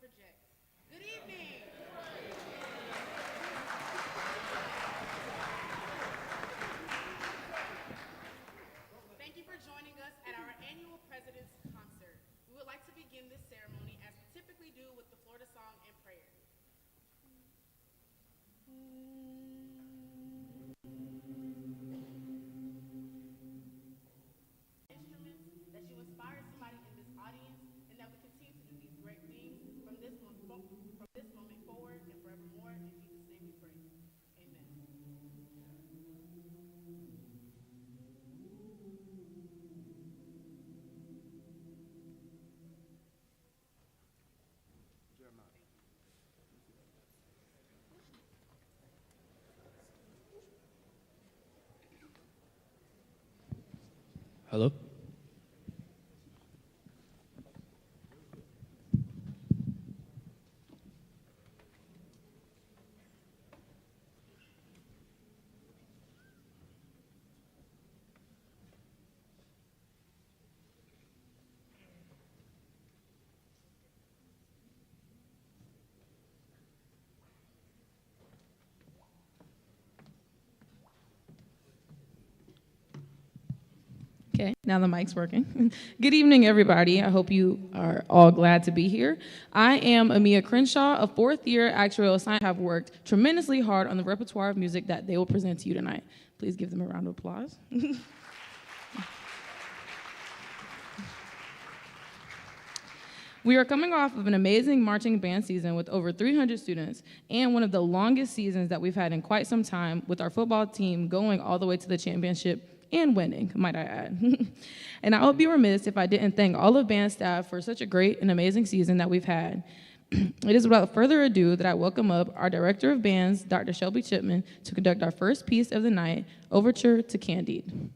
projects. Good evening. Thank you for joining us at our annual President's Concert. We would like to begin this ceremony as we typically do with the Florida song and prayer. Instruments, that you inspire somebody in this audience, and that we continue to do these great things from this moment forward and forevermore. In Jesus' name we pray. Amen. Hello? Okay, now the mic's working. Good evening, everybody. I hope you are all glad to be here. I am Amia Crenshaw, a fourth-year actuarial science. Have worked tremendously hard on the repertoire of music that they will present to you tonight. Please give them a round of applause. We are coming off of an amazing marching band season with over 300 students and one of the longest seasons that we've had in quite some time, with our football team going all the way to the championship and winning, might I add. And I would be remiss if I didn't thank all of band staff for such a great and amazing season that we've had. It is without further ado that I welcome up our Director of Bands, Dr. Shelby Chipman, to conduct our first piece of the night, Overture to Candide.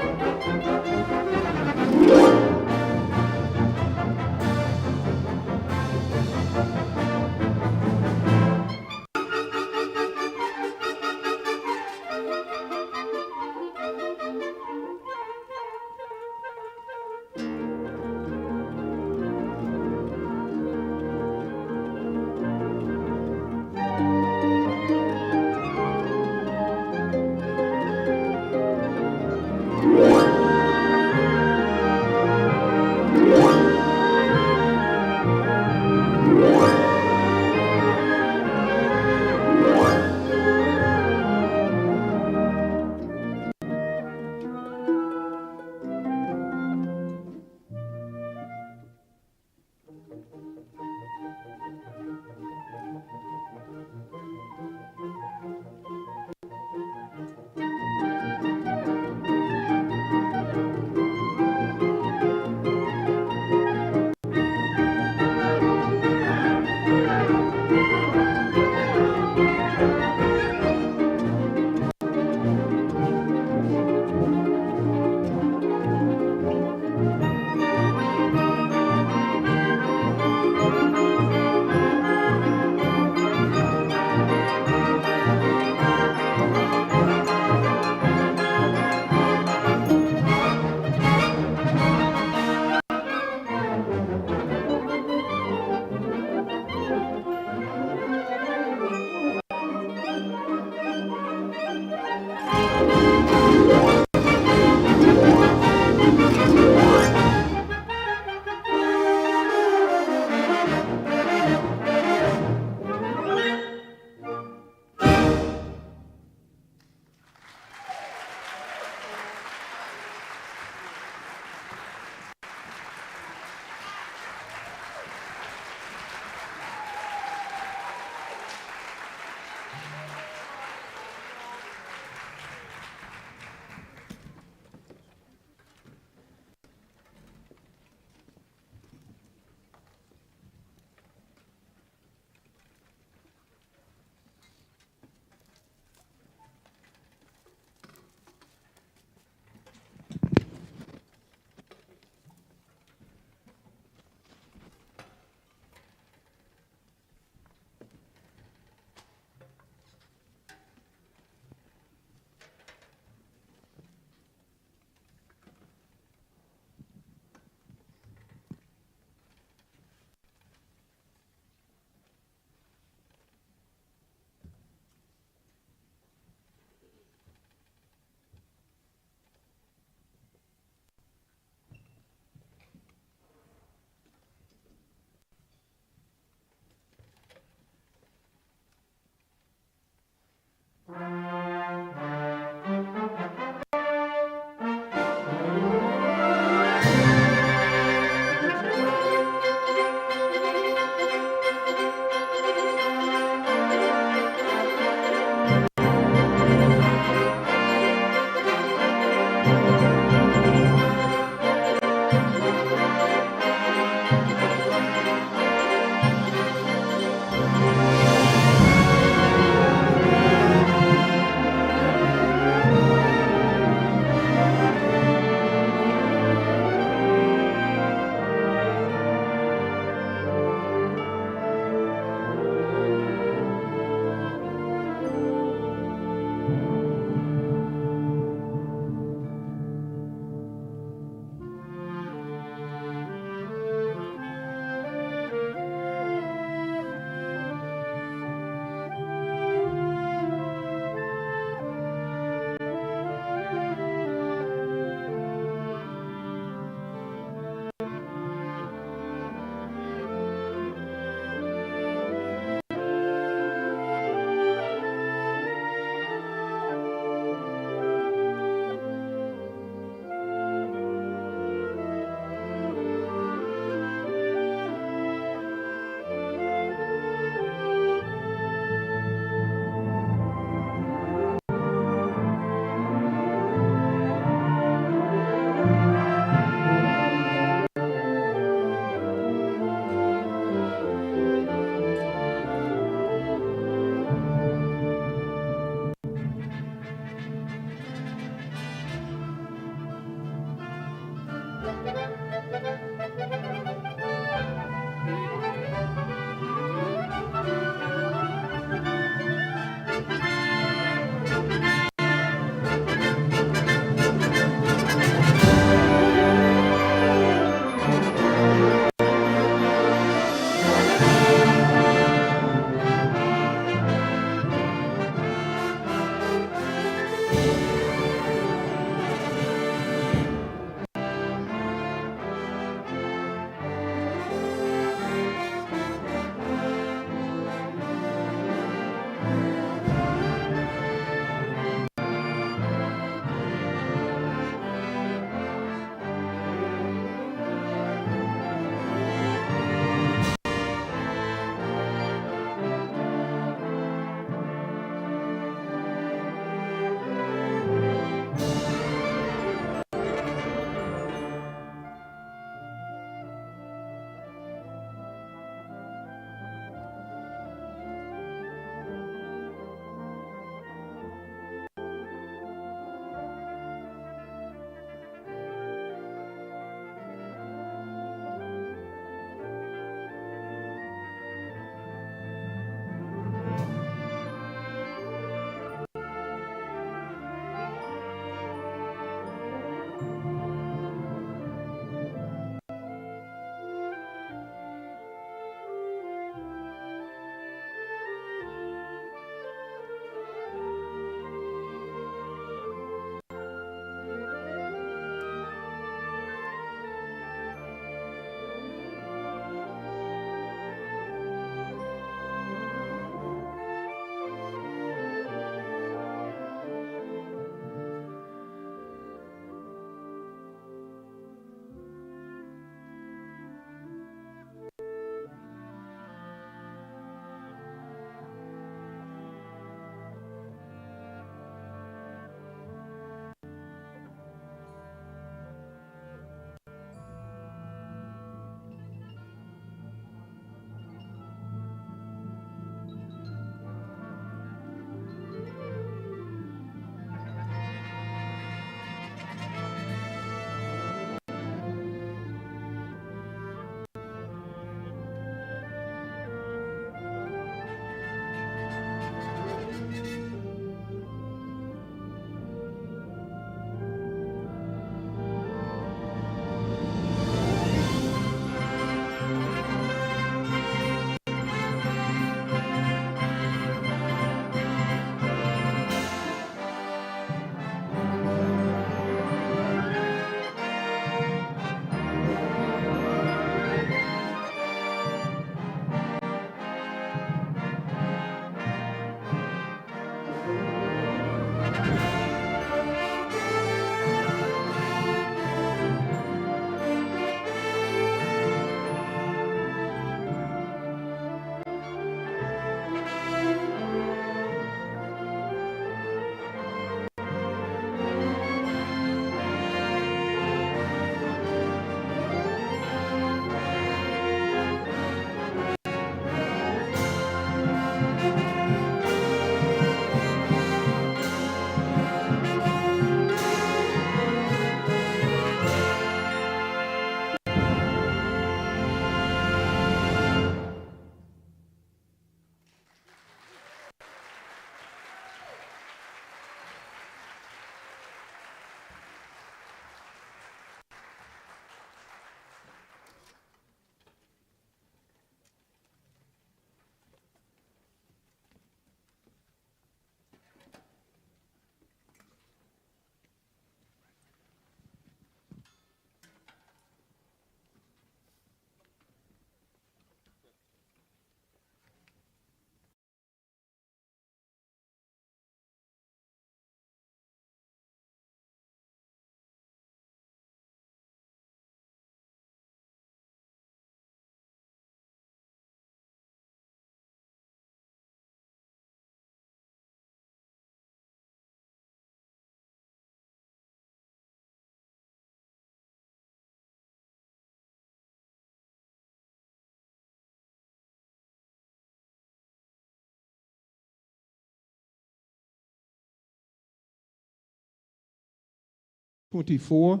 24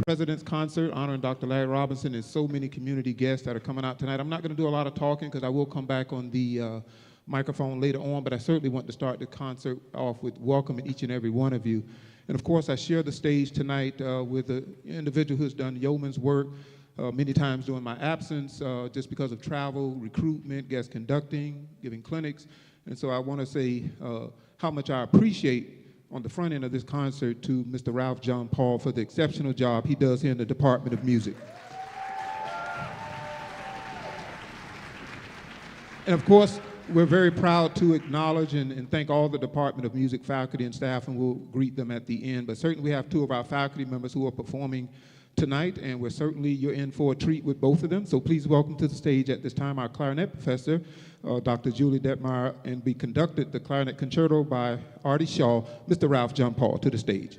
President's Concert honoring Dr. Larry Robinson and so many community guests that are coming out tonight. I'm not going to do a lot of talking because I will come back on the microphone later on, but I certainly want to start the concert off with welcoming each and every one of you. And of course, I share the stage tonight with an individual who's done yeoman's work many times during my absence, just because of travel, recruitment, guest conducting, giving clinics. And so I want to say how much I appreciate on the front end of this concert to Mr. Ralph John Paul for the exceptional job he does here in the Department of Music. And of course, we're very proud to acknowledge and thank all the Department of Music faculty and staff, and we'll greet them at the end. But certainly we have two of our faculty members who are performing tonight, and you're in for a treat with both of them. So please welcome to the stage at this time our clarinet professor, Dr. Julie Detmeyer, and be conducted the clarinet concerto by Artie Shaw, Mr. Ralph John Paul to the stage.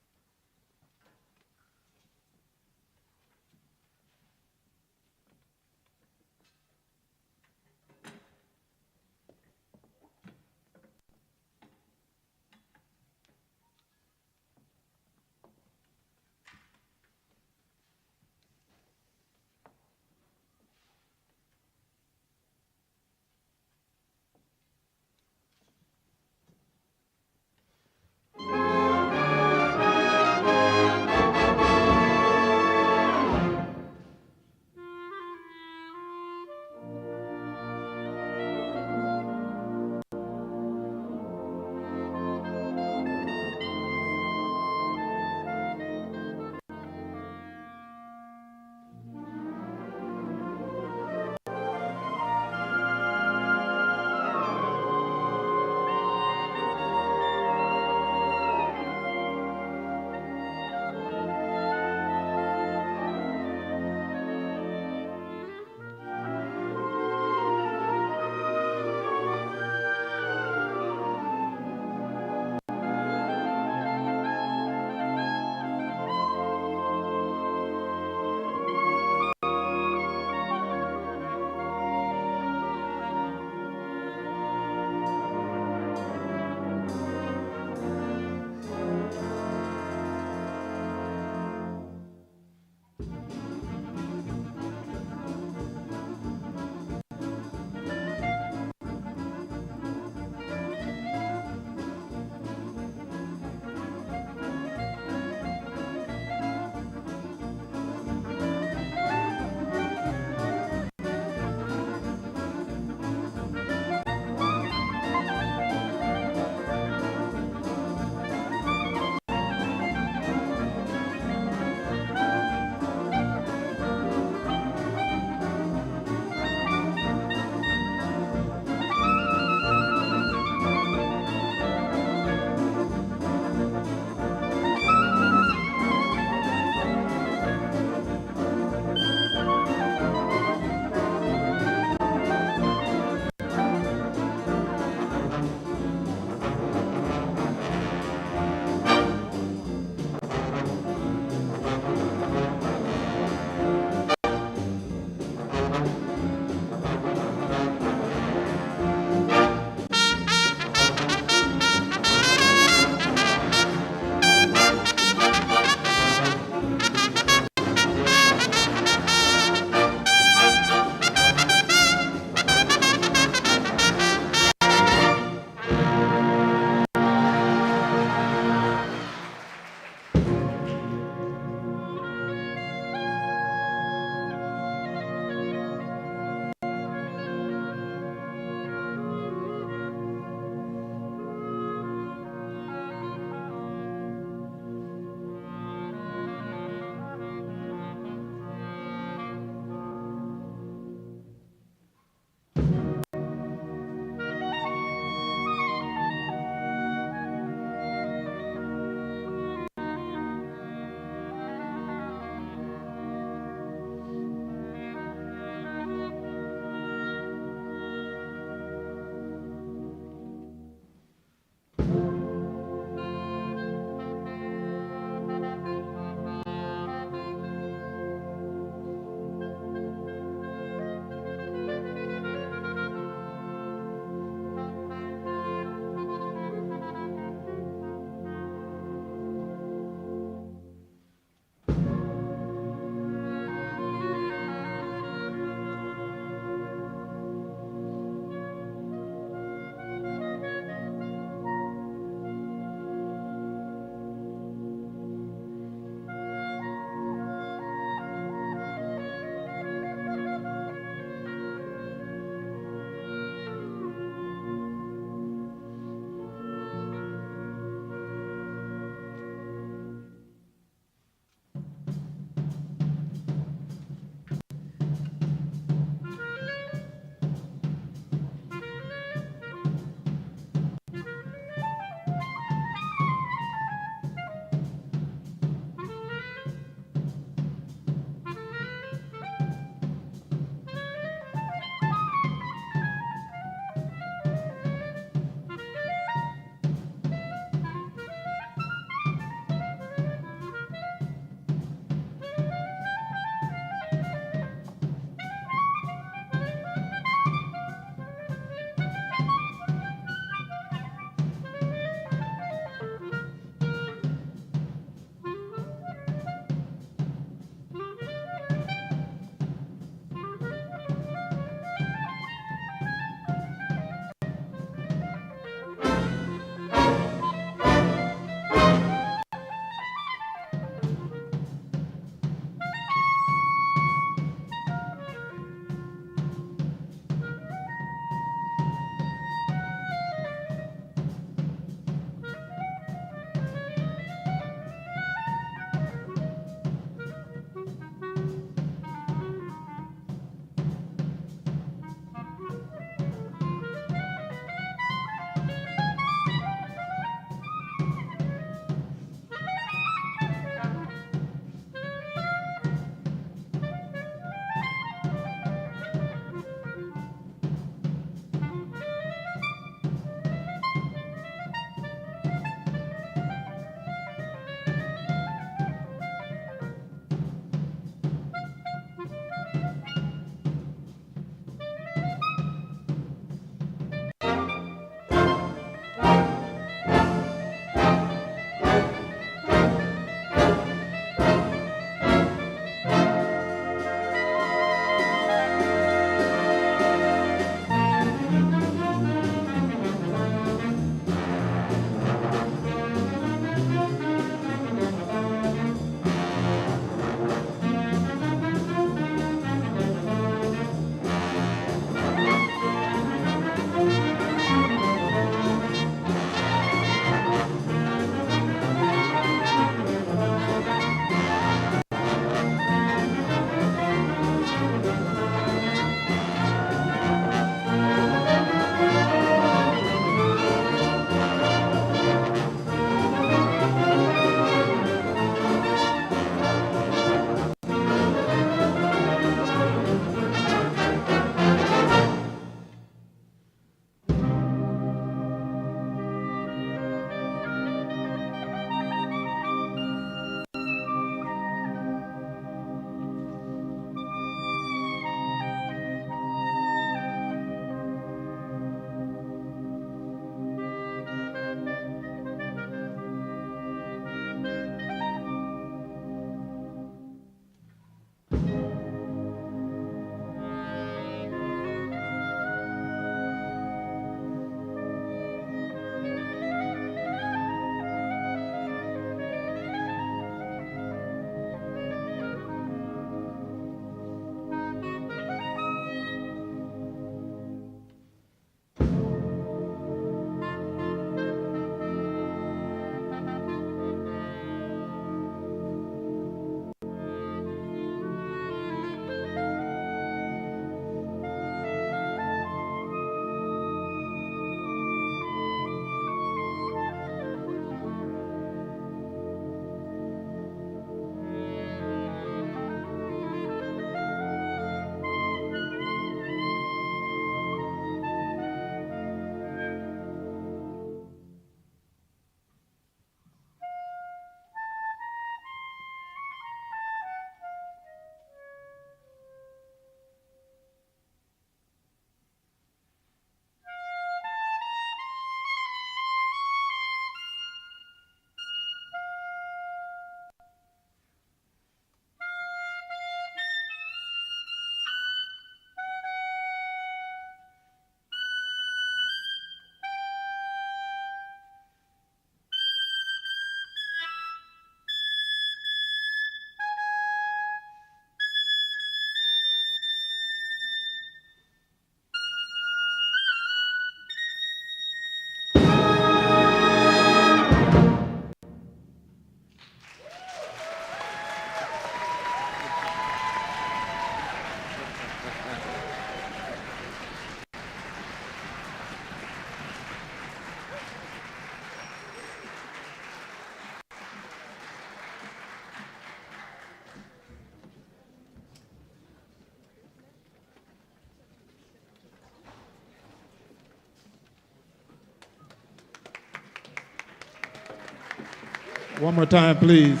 One more time, please.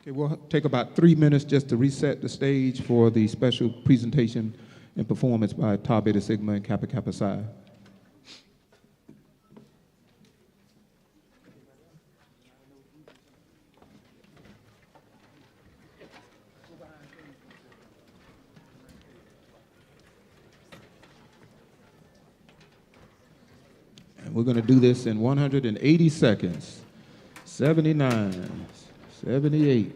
Okay, we'll take about 3 minutes just to reset the stage for the special presentation and performance by Tau Beta Sigma and Kappa Kappa Psi. And we're going to do this in 180 seconds. 79, 78.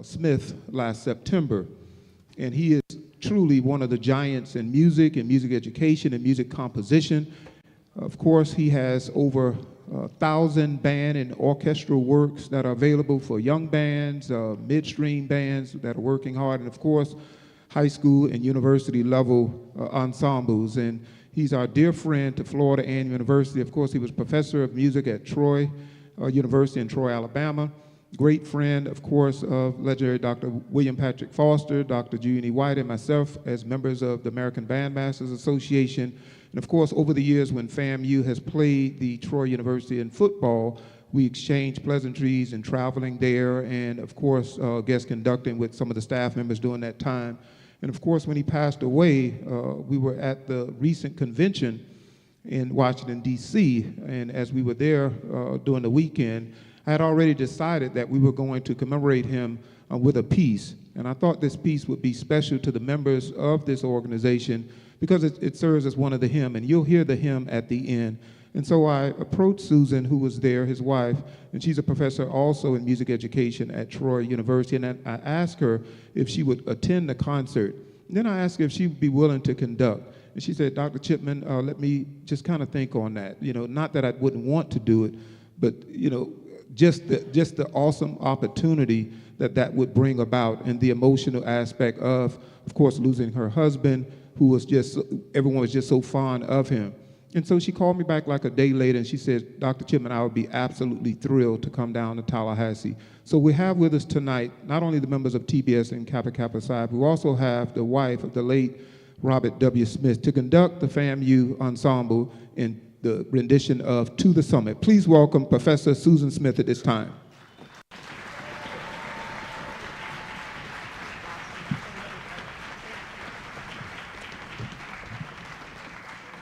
Smith last September, and he is truly one of the giants in music and music education and music composition. Of course, he has over 1,000 band and orchestral works that are available for young bands, midstream bands that are working hard, and of course, high school and university level ensembles. And he's our dear friend to Florida A&M University. Of course, he was professor of music at Troy University in Troy, Alabama. Great friend, of course, of legendary Dr. William Patrick Foster, Dr. Junie White, and myself as members of the American Bandmasters Association. And of course, over the years when FAMU has played the Troy University in football, we exchanged pleasantries and traveling there, and of course, guest conducting with some of the staff members during that time. And of course, when he passed away, we were at the recent convention in Washington, D.C., and as we were there during the weekend, I had already decided that we were going to commemorate him with a piece. And I thought this piece would be special to the members of this organization because it serves as one of the hymn, and you'll hear the hymn at the end. And so I approached Susan, who was there, his wife, and she's a professor also in music education at Troy University, and I asked her if she would attend the concert. And then I asked her if she would be willing to conduct. And she said, Dr. Chipman, let me just kind of think on that. You know, not that I wouldn't want to do it, but, you know, just the awesome opportunity that would bring about, and the emotional aspect of course, losing her husband, who was just, everyone was just so fond of him. And so she called me back like a day later, and she said, Dr. Chipman, I would be absolutely thrilled to come down to Tallahassee. So we have with us tonight not only the members of TBS and Kappa Kappa Psi, but we also have the wife of the late Robert W. Smith to conduct the FAMU ensemble in the rendition of To the Summit. Please welcome Professor Susan Smith at this time.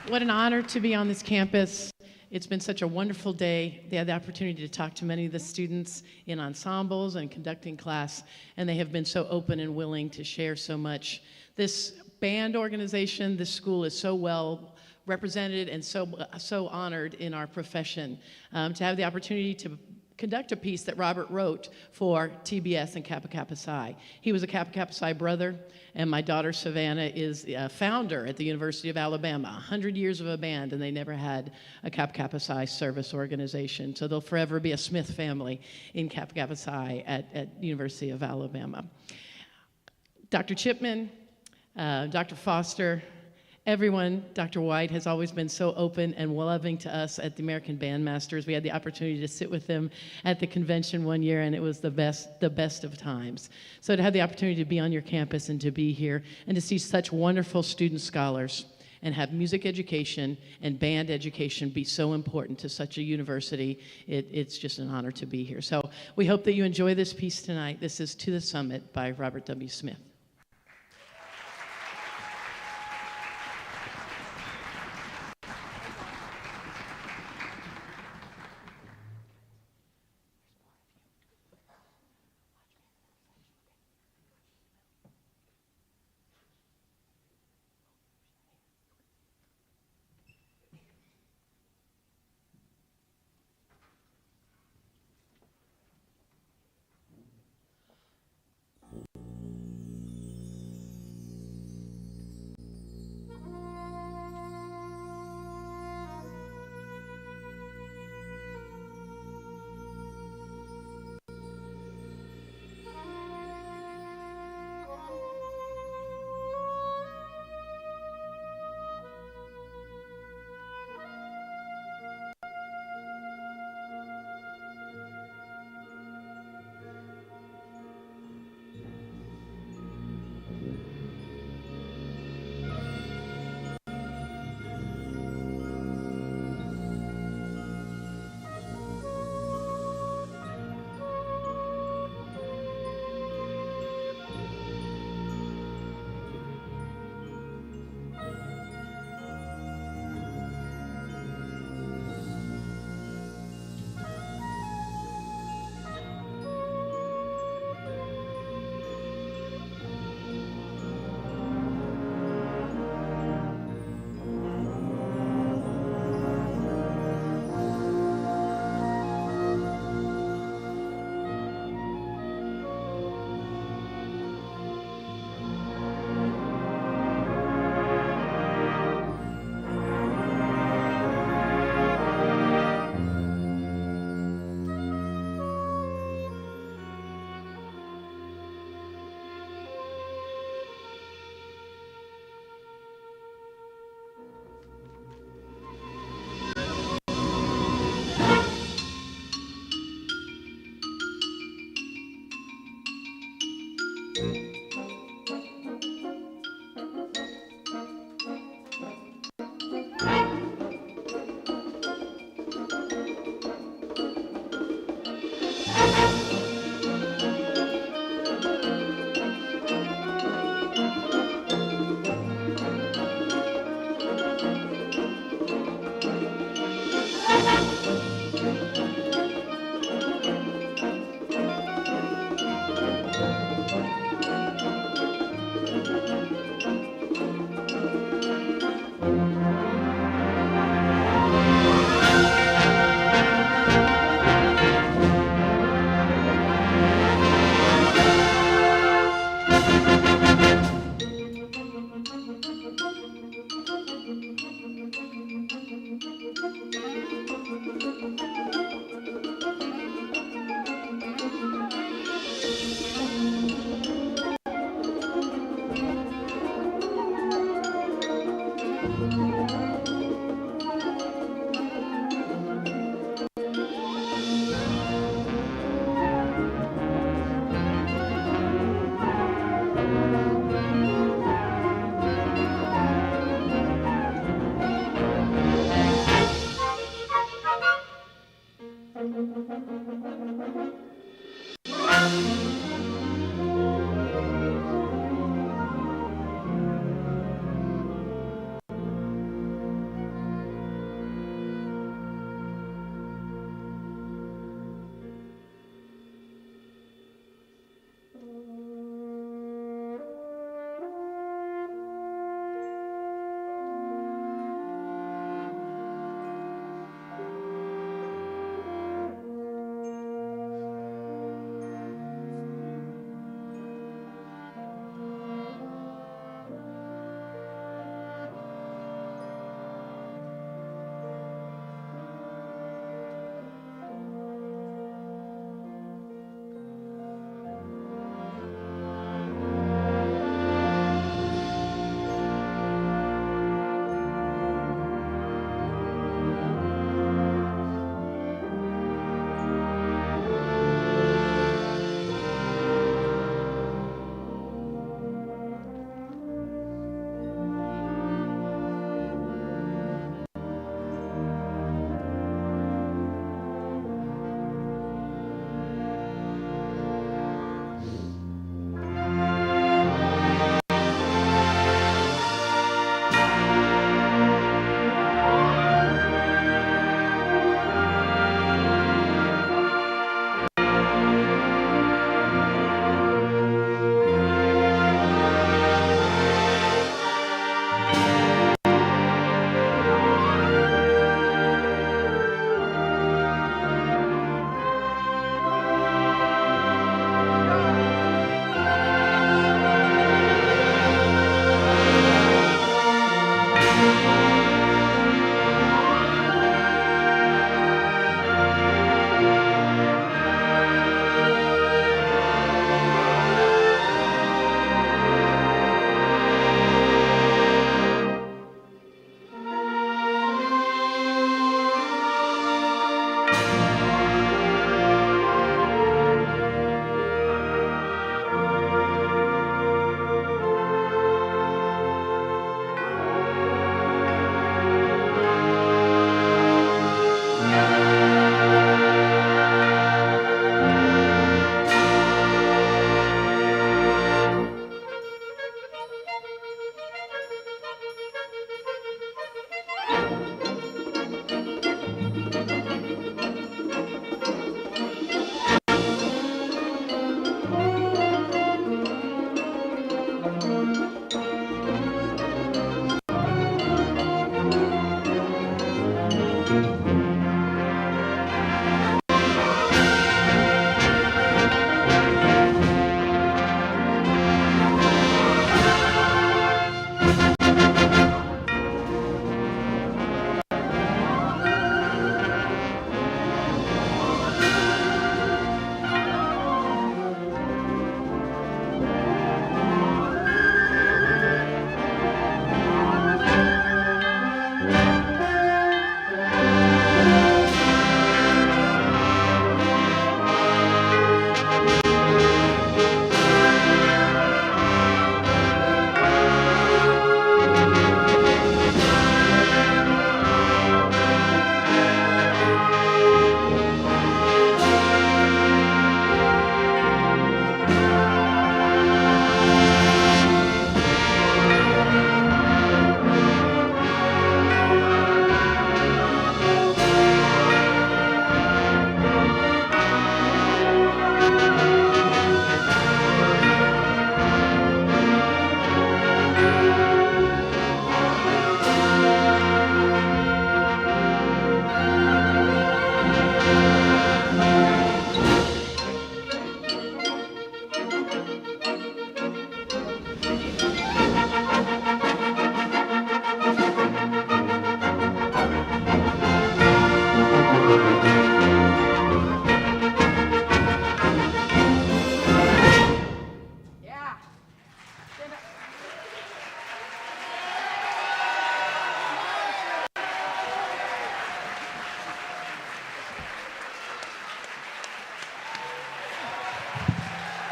What an honor to be on this campus. It's been such a wonderful day. They had the opportunity to talk to many of the students in ensembles and conducting class, and they have been so open and willing to share so much. This band organization, this school is so well represented and so honored in our profession. To have the opportunity to conduct a piece that Robert wrote for TBS and Kappa Kappa Psi. He was a Kappa Kappa Psi brother, and my daughter Savannah is a founder at the University of Alabama. 100 years of a band, and they never had a Kappa Kappa Psi service organization. So they'll forever be a Smith family in Kappa Kappa Psi at University of Alabama. Dr. Chipman, Dr. Foster, everyone, Dr. White has always been so open and loving to us at the American Bandmasters. We had the opportunity to sit with them at the convention one year, and it was the best of times. So to have the opportunity to be on your campus and to be here and to see such wonderful student scholars and have music education and band education be so important to such a university, it's just an honor to be here. So we hope that you enjoy this piece tonight. This is To the Summit by Robert W. Smith.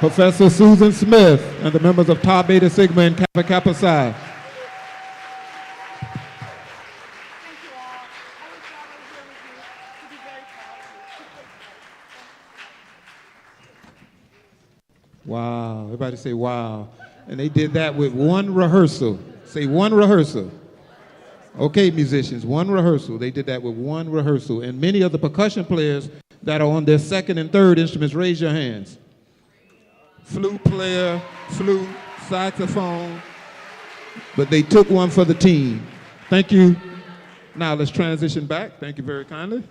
Professor Susan Smith and the members of Tau Beta Sigma and Kappa Kappa Psi. Thank you all. I wish y'all were here with me to be very proud of you. Wow. Everybody say wow. And they did that with one rehearsal. Say one rehearsal. Okay, musicians, one rehearsal. They did that with one rehearsal. And many of the percussion players that are on their second and third instruments, raise your hands. Flute player, flute, saxophone. But they took one for the team. Thank you. Now let's transition back. Thank you very kindly.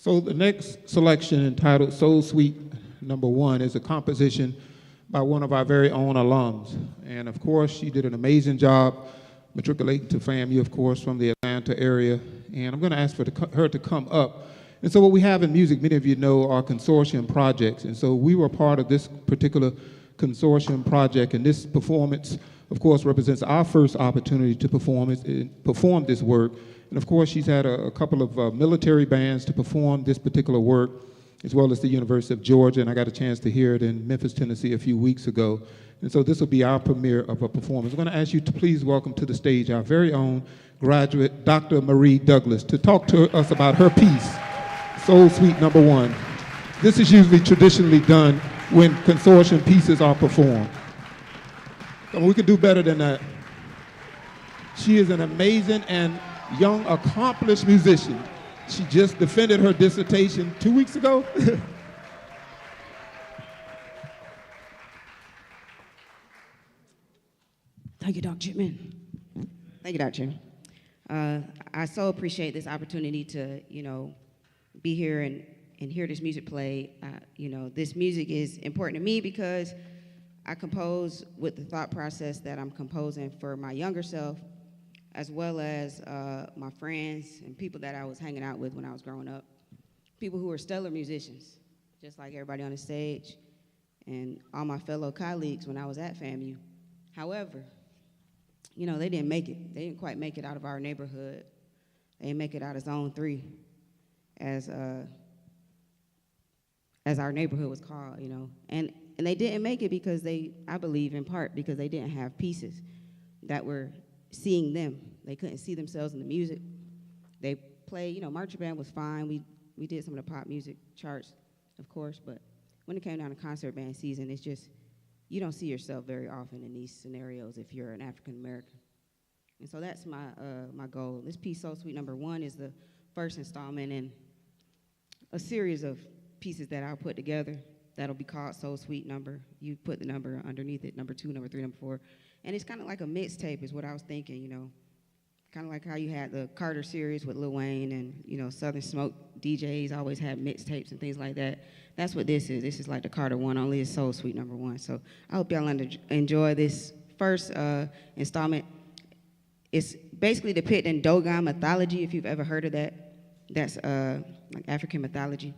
So the next selection, entitled Soul Suite Number 1, is a composition by one of our very own alums. And of course, she did an amazing job matriculating to FAMU, of course, from the Atlanta area. And I'm going to ask for her to come up. And so what we have in music, many of you know, are consortium projects. And so we were part of this particular consortium project, and this performance, of course, represents our first opportunity to perform this work. And of course, she's had a couple of military bands to perform this particular work, as well as the University of Georgia, and I got a chance to hear it in Memphis, Tennessee a few weeks ago. And so this will be our premiere of a performance. I'm going to ask you to please welcome to the stage our very own graduate, Dr. Marie Douglas, to talk to us about her piece, Soul Suite Number 1. This is usually traditionally done when consortium pieces are performed. And we can do better than that. She is an amazing and young, accomplished musician. She just defended her dissertation 2 weeks ago. Thank you, Dr. Chipman. Thank you, Dr. Chipman. I so appreciate this opportunity to, be here and hear this music play. This music is important to me because I compose with the thought process that I'm composing for my younger self, as well as my friends and people that I was hanging out with when I was growing up. People who are stellar musicians, just like everybody on the stage and all my fellow colleagues when I was at FAMU. However, they didn't make it. They didn't quite make it out of our neighborhood. They didn't make it out of Zone 3, as our neighborhood was called, And they didn't make it because I believe in part, because they didn't have pieces that were seeing them. They couldn't see themselves in the music. They played, marching band was fine. We did some of the pop music charts, of course, but when it came down to concert band season, it's just, you don't see yourself very often in these scenarios if you're an African American. And so that's my goal. This piece, Soul Suite Number 1, is the first installment in a series of pieces that I'll put together that'll be called Soul Suite Number. You put the number underneath it, number 2, number 3, number 4. And it's kind of like a mixtape is what I was thinking, Kind of like how you had the Carter series with Lil Wayne and, Southern Smoke DJs always had mixtapes and things like that. That's what this is. This is like the Carter one, only it's Soul Suite Number 1. So I hope y'all enjoy this first installment. It's basically depicting Dogon mythology, if you've ever heard of that. That's like African mythology.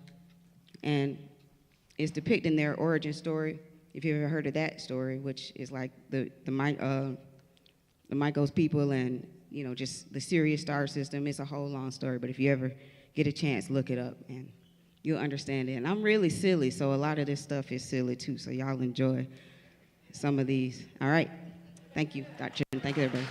And It's depicting their origin story. If you've ever heard of that story, which is like the Michaels people and, you know, just the Sirius star system. It's a whole long story, but if you ever get a chance, look it up and you'll understand it. And I'm really silly, so a lot of this stuff is silly too, so y'all enjoy some of these. All right. Thank you, Dr. Chen. Thank you, everybody.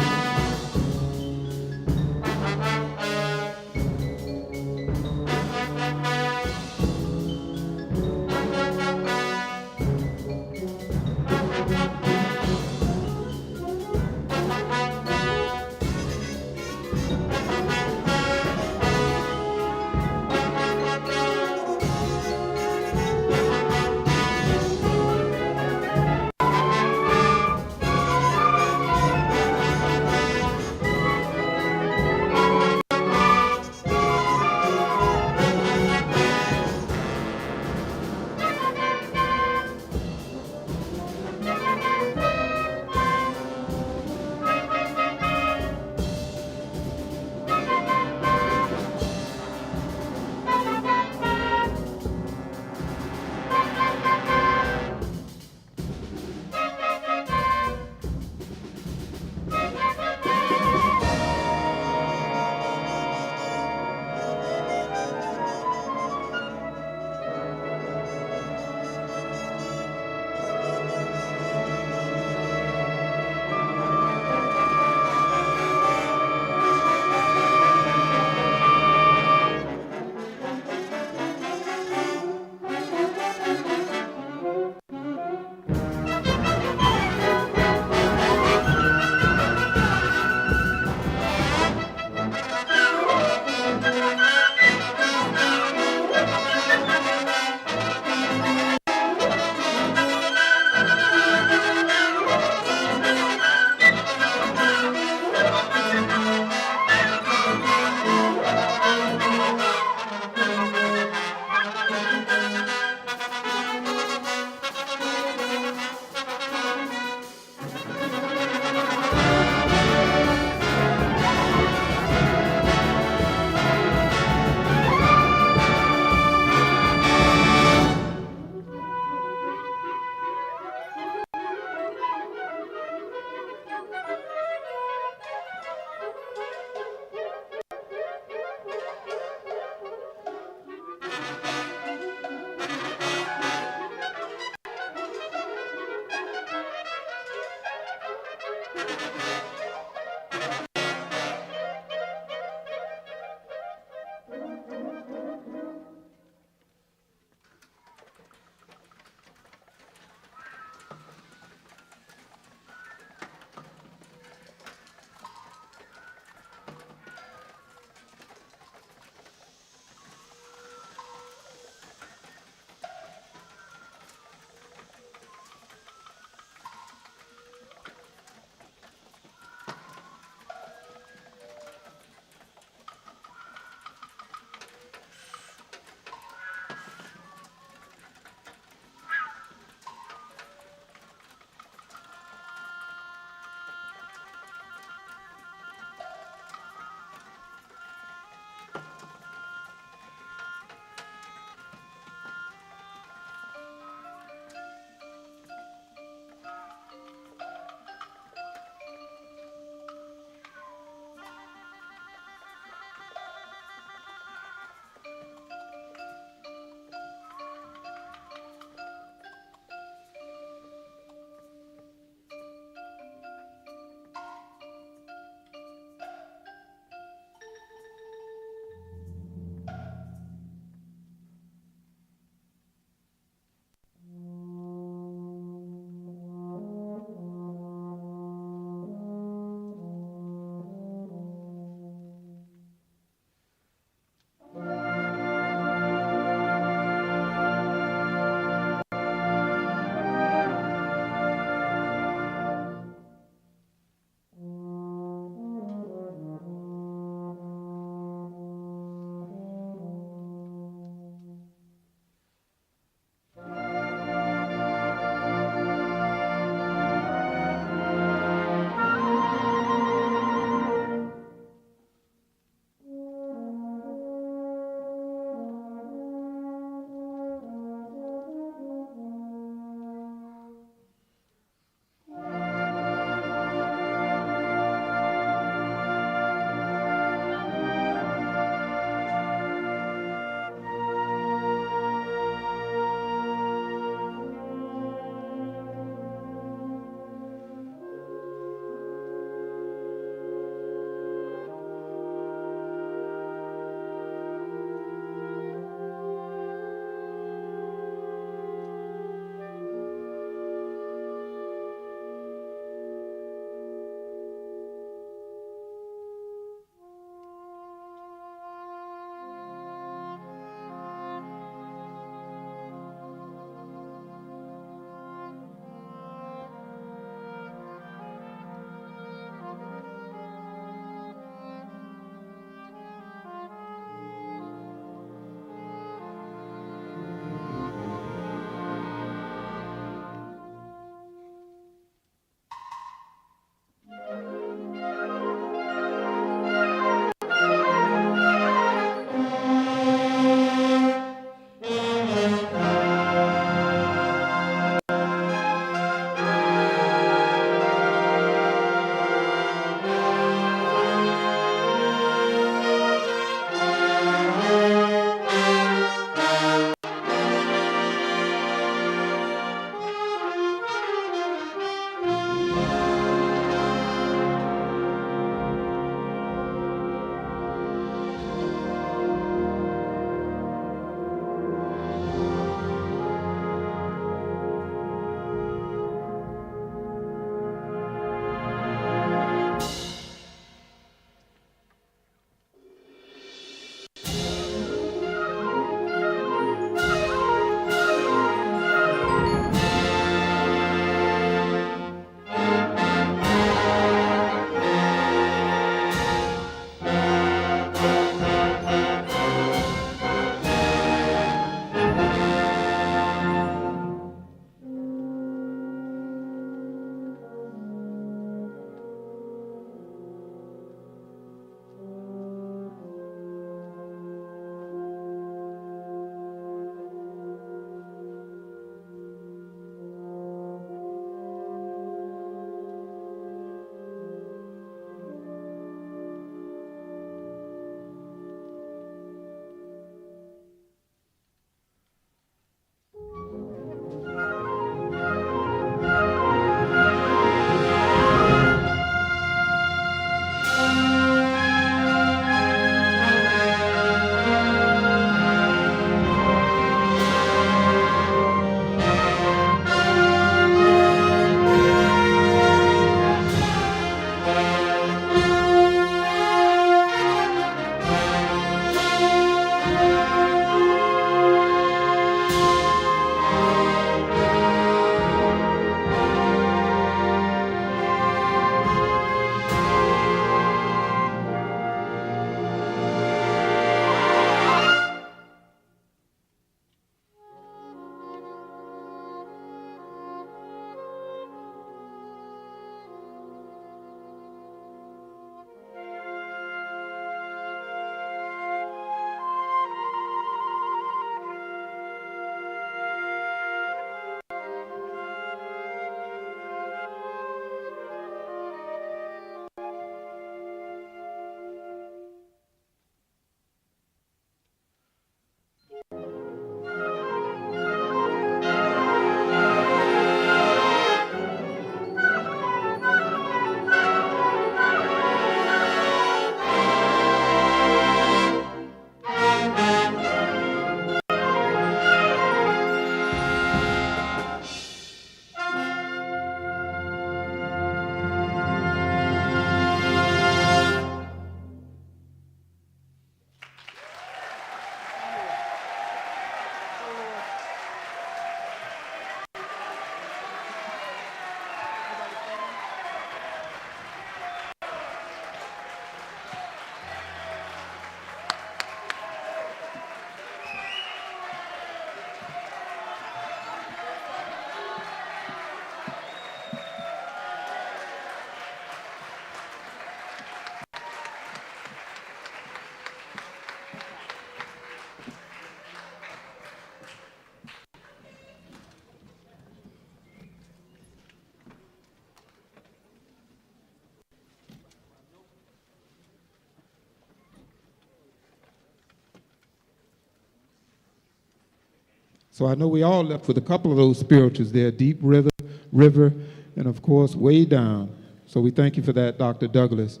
So I know we all left with a couple of those spirituals there, Deep River, and of course, Way Down. So we thank you for that, Dr. Douglas.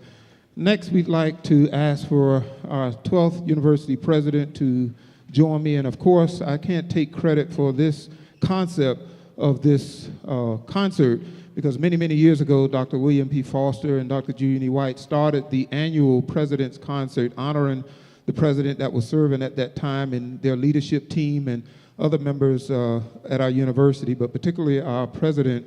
Next, we'd like to ask for our 12th university president to join me. And of course, I can't take credit for this concept of this concert because many, many years ago, Dr. William P. Foster and Dr. Julian E. White started the annual President's Concert honoring the president that was serving at that time and their leadership team and other members at our university, but particularly our president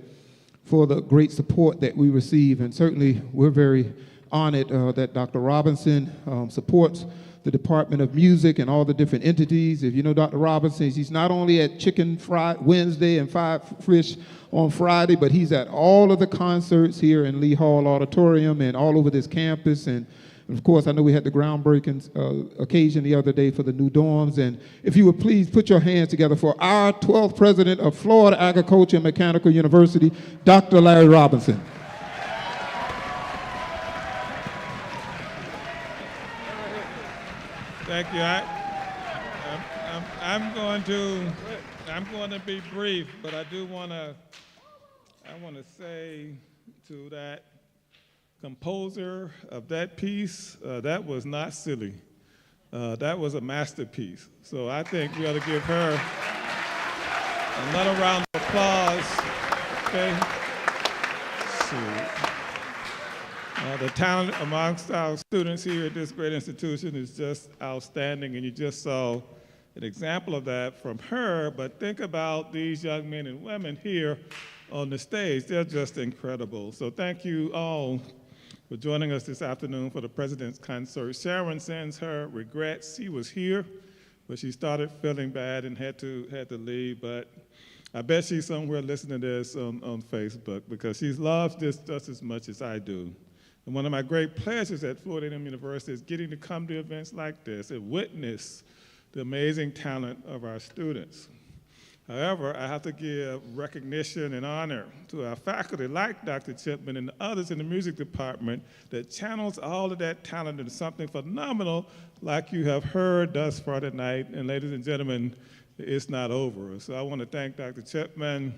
for the great support that we receive. And certainly we're very honored that Dr. Robinson supports the Department of Music and all the different entities. If you know Dr. Robinson, he's not only at Chicken Fried Wednesday and Five Fish on Friday, but he's at all of the concerts here in Lee Hall Auditorium and all over this campus. And of course, I know we had the groundbreaking occasion the other day for the new dorms. And if you would please put your hands together for our 12th president of Florida Agricultural and Mechanical University, Dr. Larry Robinson. Thank you. I'm going to be brief, but I want to say to that composer of that piece, that was not silly. That was a masterpiece. So I think we ought to give her another round of applause. Okay. The talent amongst our students here at this great institution is just outstanding, and you just saw an example of that from her, but think about these young men and women here on the stage. They're just incredible. So thank you all for joining us this afternoon for the President's Concert. Sharon sends her regrets. She was here, but she started feeling bad and had to leave, but I bet she's somewhere listening to this on Facebook because she loves this just as much as I do. And one of my great pleasures at Florida A&M University is getting to come to events like this and witness the amazing talent of our students. However, I have to give recognition and honor to our faculty like Dr. Chipman and others in the music department that channels all of that talent into something phenomenal like you have heard thus far tonight. And ladies and gentlemen, it's not over. So I want to thank Dr. Chipman,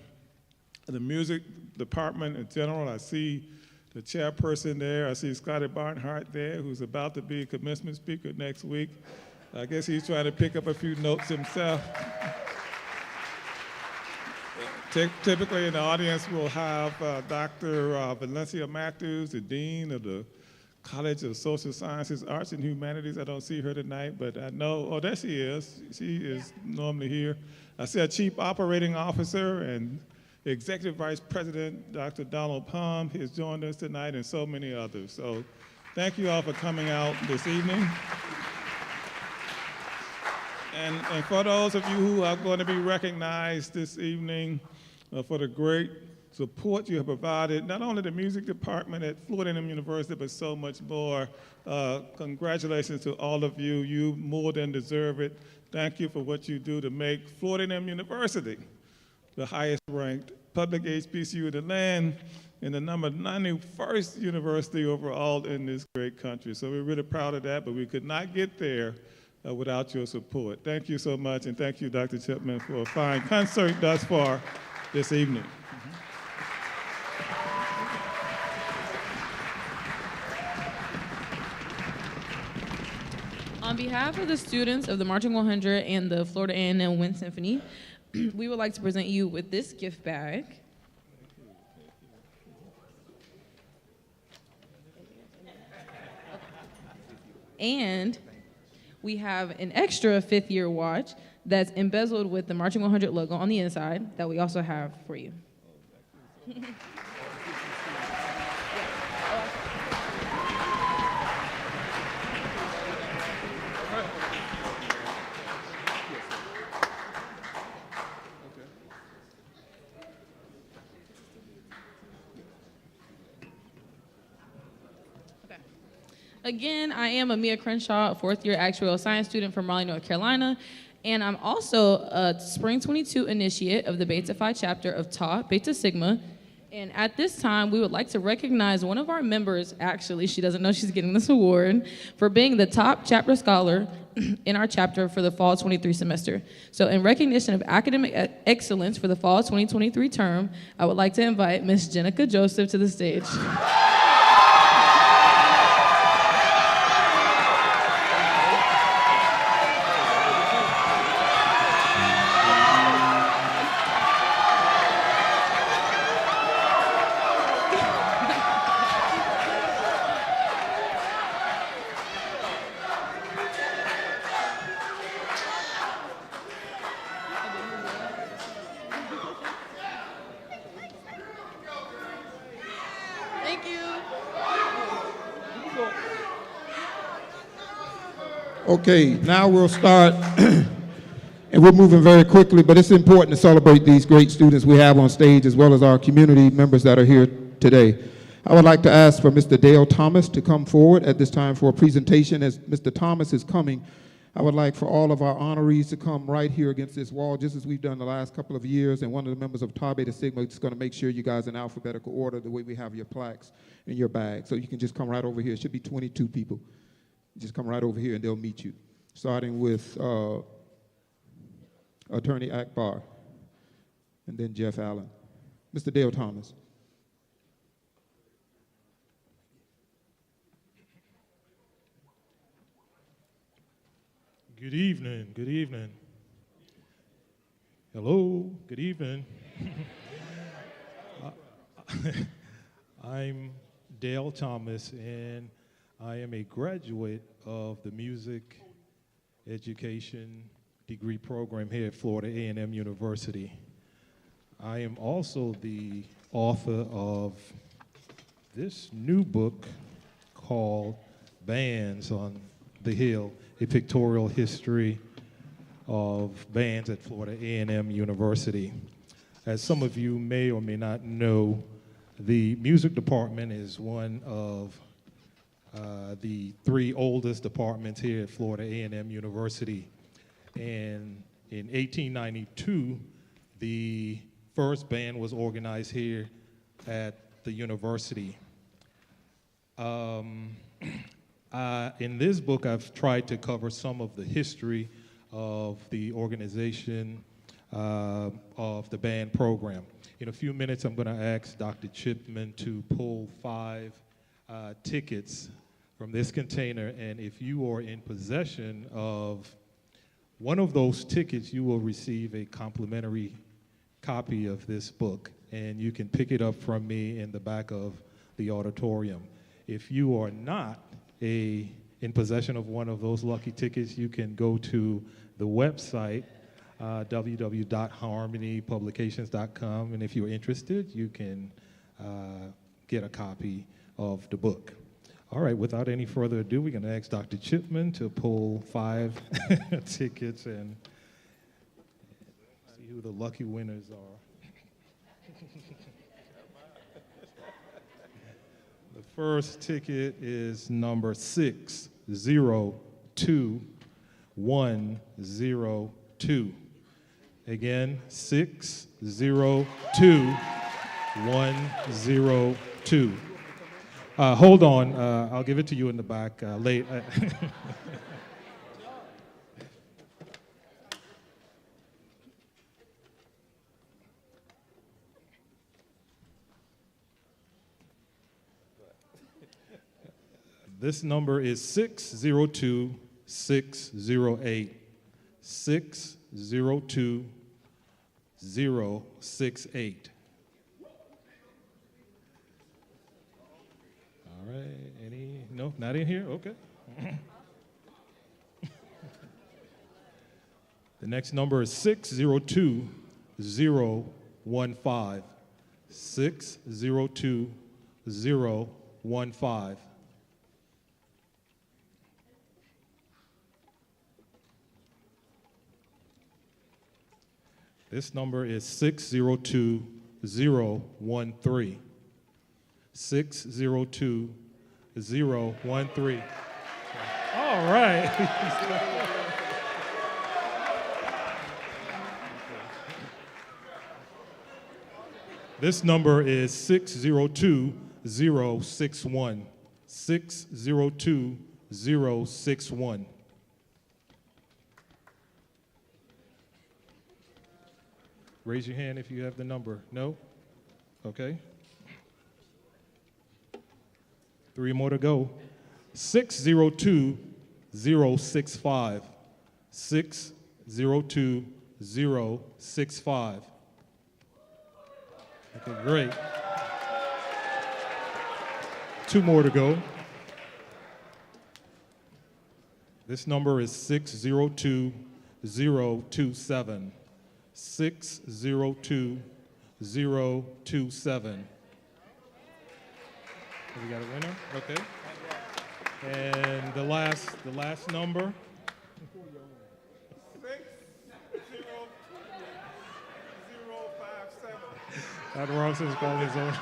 the music department in general. I see the chairperson there. I see Scotty Barnhart there, who's about to be a commencement speaker next week. I guess he's trying to pick up a few notes himself. Typically in the audience, we'll have Dr. Valencia Matthews, the Dean of the College of Social Sciences, Arts, and Humanities. I don't see her tonight, but I know, oh, there she is. She is normally here. I see a Chief Operating Officer and Executive Vice President, Dr. Donald Palm, has joined us tonight, and so many others. So thank you all for coming out this evening. And for those of you who are going to be recognized this evening for the great support you have provided, not only the music department at Florida A&M University, but so much more. Congratulations to all of you. You more than deserve it. Thank you for what you do to make Florida A&M University the highest ranked public HBCU in the land and the number 91st university overall in this great country. So we're really proud of that, but we could not get there without your support. Thank you so much, and thank you, Dr. Chipman, for a fine concert thus far this evening. On behalf of the students of the Marching 100 and the Florida A&M Wind Symphony, we would like to present you with this gift bag. And we have an extra fifth-year watch that's embezzled with the Marching 100 logo on the inside that we also have for you. Again, I am Amia Crenshaw, a fourth-year actuarial science student from Raleigh, North Carolina, and I'm also a Spring 22 initiate of the Beta Phi chapter of Tau Beta Sigma, And at this time, we would like to recognize one of our members. Actually, she doesn't know she's getting this award for being the top chapter scholar in our chapter for the fall 23 semester. So in recognition of academic excellence for the fall 2023 term, I would like to invite Ms. Jenica Joseph to the stage. Thank you. Okay, now we'll start, and we're moving very quickly, but it's important to celebrate these great students we have on stage as well as our community members that are here today. I would like to ask for Mr. Dale Thomas to come forward at this time for a presentation. As Mr. Thomas is coming, I would like for all of our honorees to come right here against this wall, just as we've done the last couple of years, and one of the members of Tau Beta Sigma is going to make sure you guys in alphabetical order the way we have your plaques in your bag. So you can just come right over here. It should be 22 people. Just come right over here and they'll meet you. Starting with Attorney Akbar, and then Jeff Allen. Mr. Dale Thomas. Good evening, good evening. Hello, good evening. I'm Dale Thomas, and I am a graduate of the music education degree program here at Florida A&M University. I am also the author of this new book called Bands on the Hill, a pictorial history of bands at Florida A&M University. As some of you may or may not know, the music department is one of the three oldest departments here at Florida A&M University. And in 1892, the first band was organized here at the university. In this book, I've tried to cover some of the history of the organization of the band program. In a few minutes, I'm going to ask Dr. Chipman to pull 5 tickets from this container, and if you are in possession of one of those tickets, you will receive a complimentary copy of this book, and you can pick it up from me in the back of the auditorium. If you are not in possession of one of those lucky tickets, you can go to the website, www.harmonypublications.com, and if you're interested, you can get a copy of the book. All right, without any further ado, we're going to ask Dr. Chipman to pull 5 tickets and see who the lucky winners are. The first ticket is number 602102. Again, 602102. Hold on, I'll give it to you in the back late. This number is 602608. 602068. All right, no, not in here, okay. The next number is 602015. 602015. This number is 602013. 602013. All right. This number is 602061. 602061. Raise your hand if you have the number. No? Okay. 3 more to go. 602065. 602065. Okay, great. 2 more to go. This number is 602027. 602027. Have we got a winner? Okay. And the last number. 60057. Dr. Robinson's calling his own.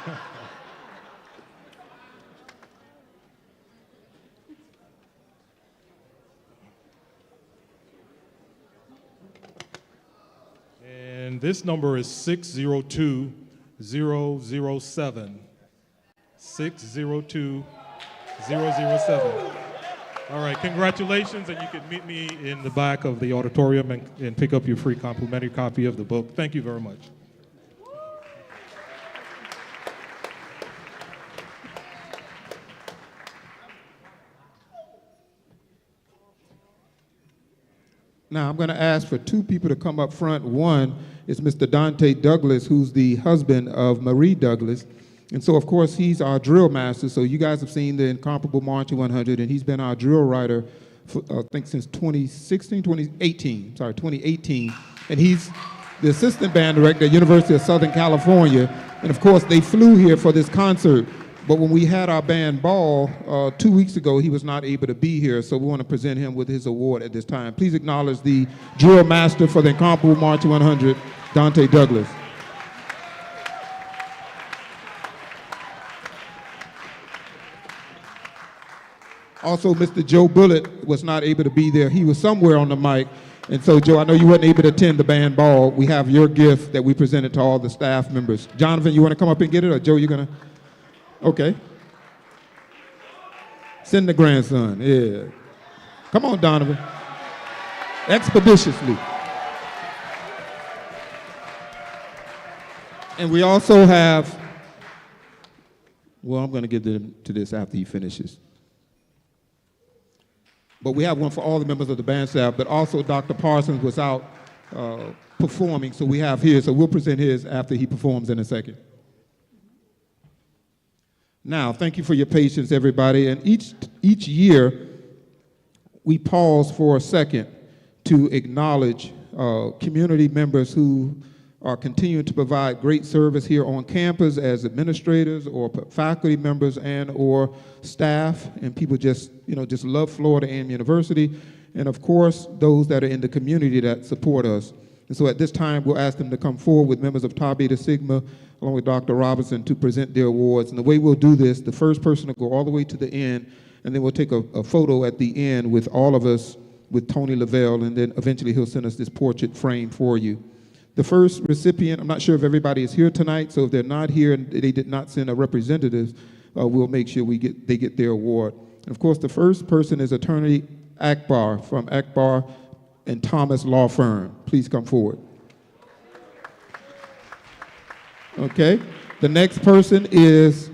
And this number is 602007. 602007. All right, congratulations, and you can meet me in the back of the auditorium and pick up your free complimentary copy of the book. Thank you very much. Now, I'm going to ask for 2 people to come up front. One is Mr. Dante Douglas, who's the husband of Marie Douglas. And so, of course, he's our drill master. So you guys have seen the incomparable Marching 100, and he's been our drill writer, for, I think, since 2018. And he's the assistant band director at University of Southern California. And, of course, they flew here for this concert. But when we had our band ball 2 weeks ago, he was not able to be here, so we want to present him with his award at this time. Please acknowledge the drill master for the incomparable Marching 100, Dante Douglas. Also, Mr. Joe Bullitt was not able to be there. He was somewhere on the mic. And so, Joe, I know you weren't able to attend the band ball. We have your gift that we presented to all the staff members. Jonathan, you want to come up and get it, or Joe, you're going to? Okay. Send the grandson, yeah. Come on, Donovan. Expeditiously. And we also have, well, I'm going to get to this after he finishes. But we have one for all the members of the band staff, but also Dr. Parsons was out performing, so we have his, so we'll present his after he performs in a second. Now, thank you for your patience, everybody. And each year, we pause for a second to acknowledge community members who are continuing to provide great service here on campus as administrators or faculty members and or staff, and people just love Florida A&M University, and of course, those that are in the community that support us. And so at this time, we'll ask them to come forward with members of Tau Beta Sigma, along with Dr. Robinson, to present their awards. And the way we'll do this, the first person will go all the way to the end, and then we'll take a photo at the end with all of us, with Tony Lavelle, and then eventually he'll send us this portrait frame for you. The first recipient, I'm not sure if everybody is here tonight, so if they're not here and they did not send a representative, we'll make sure they get their award. And of course, the first person is Attorney Akbar from Akbar and Thomas Law Firm. Please come forward. Okay. The next person is,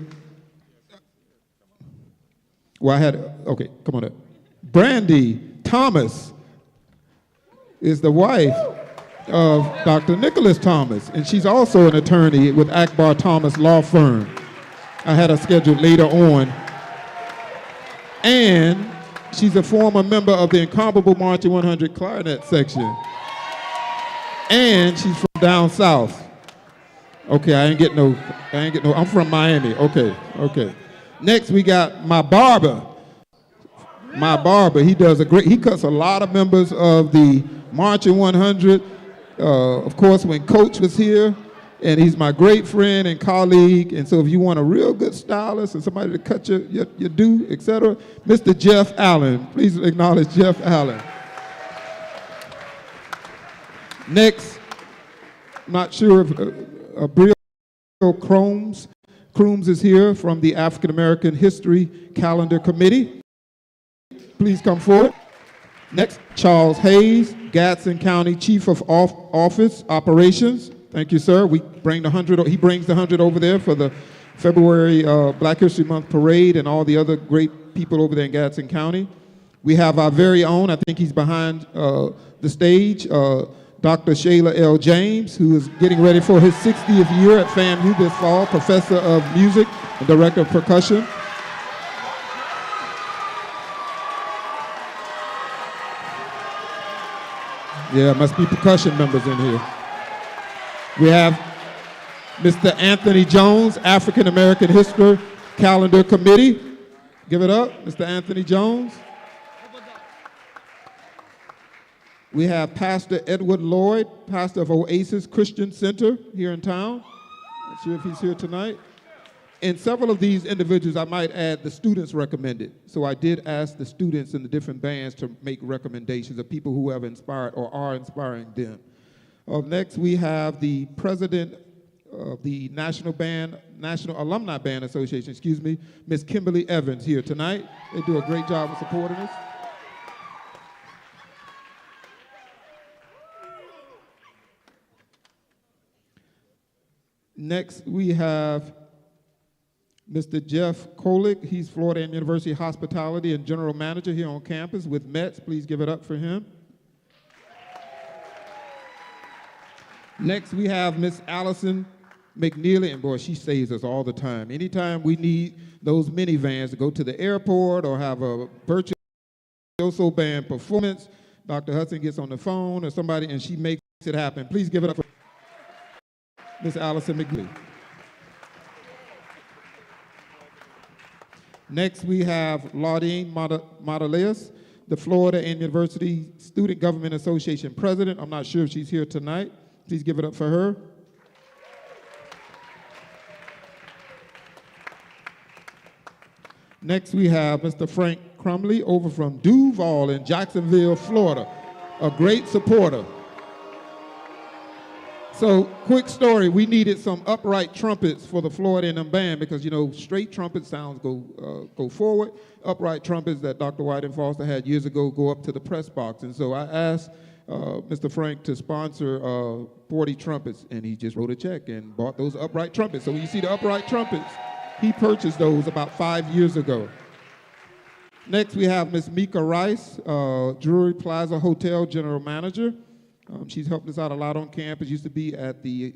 okay, come on up. Brandy Thomas is the wife of Dr. Nicholas Thomas, and she's also an attorney with Akbar Thomas Law Firm. I had her scheduled later on. And she's a former member of the incomparable Marching 100 clarinet section. And she's from down south. Okay, I ain't get no, I'm from Miami. Okay. Next, we got my barber. My barber, he cuts a lot of members of the Marching 100. Of course, when Coach was here, and he's my great friend and colleague, and so if you want a real good stylist and somebody to cut your do, etc., Mr. Jeff Allen. Please acknowledge Jeff Allen. Next, I'm not sure if Brill Crooms is here from the African American History Calendar Committee. Please come forward. Next, Charles Hayes, Gadsden County Chief of Office Operations. Thank you, sir. He brings the 100 over there for the February Black History Month parade and all the other great people over there in Gadsden County. We have our very own, I think he's behind the stage, Dr. Shayla L. James, who is getting ready for his 60th year at FAMU this fall, Professor of Music and Director of Percussion. Yeah, must be percussion members in here. We have Mr. Anthony Jones, African American History Calendar Committee. Give it up, Mr. Anthony Jones. We have Pastor Edward Lloyd, pastor of Oasis Christian Center here in town. Not sure if he's here tonight. And several of these individuals, I might add, the students recommended. So I did ask the students in the different bands to make recommendations of people who have inspired or are inspiring them. Next, we have the president of the National Alumni Band Association, Ms. Kimberly Evans here tonight. They do a great job of supporting us. Next, we have Mr. Jeff Kolick. He's Florida A&M University Hospitality and General Manager here on campus with Mets. Please give it up for him. Next, we have Miss Allison McNeely, and boy, she saves us all the time. Anytime we need those minivans to go to the airport or have a virtuoso band performance, Dr. Hudson gets on the phone or somebody and she makes it happen. Please give it up for Miss Allison McNeely. Next, we have Laudine Madaleas, the Florida A&M University Student Government Association President. I'm not sure if she's here tonight. Please give it up for her. Next, we have Mr. Frank Crumley over from Duval in Jacksonville, Florida, a great supporter. So, quick story, we needed some upright trumpets for the Florida A&M band because, you know, straight trumpet sounds go forward. Upright trumpets that Dr. White and Foster had years ago go up to the press box. And so I asked Mr. Frank to sponsor 40 trumpets, and he just wrote a check and bought those upright trumpets. So when you see the upright trumpets, he purchased those about 5 years ago. Next, we have Ms. Mika Rice, Drury Plaza Hotel General Manager. She's helped us out a lot on campus, used to be at the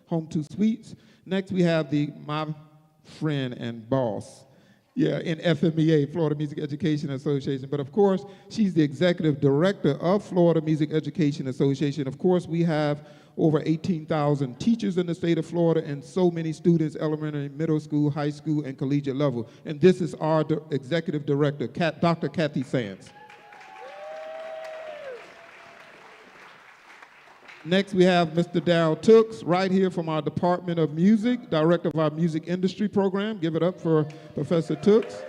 Home 2 Suites. Next, we have my friend and boss, in FMEA, Florida Music Education Association. But of course, she's the executive director of Florida Music Education Association. Of course, we have over 18,000 teachers in the state of Florida and so many students, elementary, middle school, high school, and collegiate level. And this is our executive director, Dr. Kathy Sands. Next, we have Mr. Daryl Tooks, right here from our Department of Music, director of our music industry program. Give it up for Professor Tooks.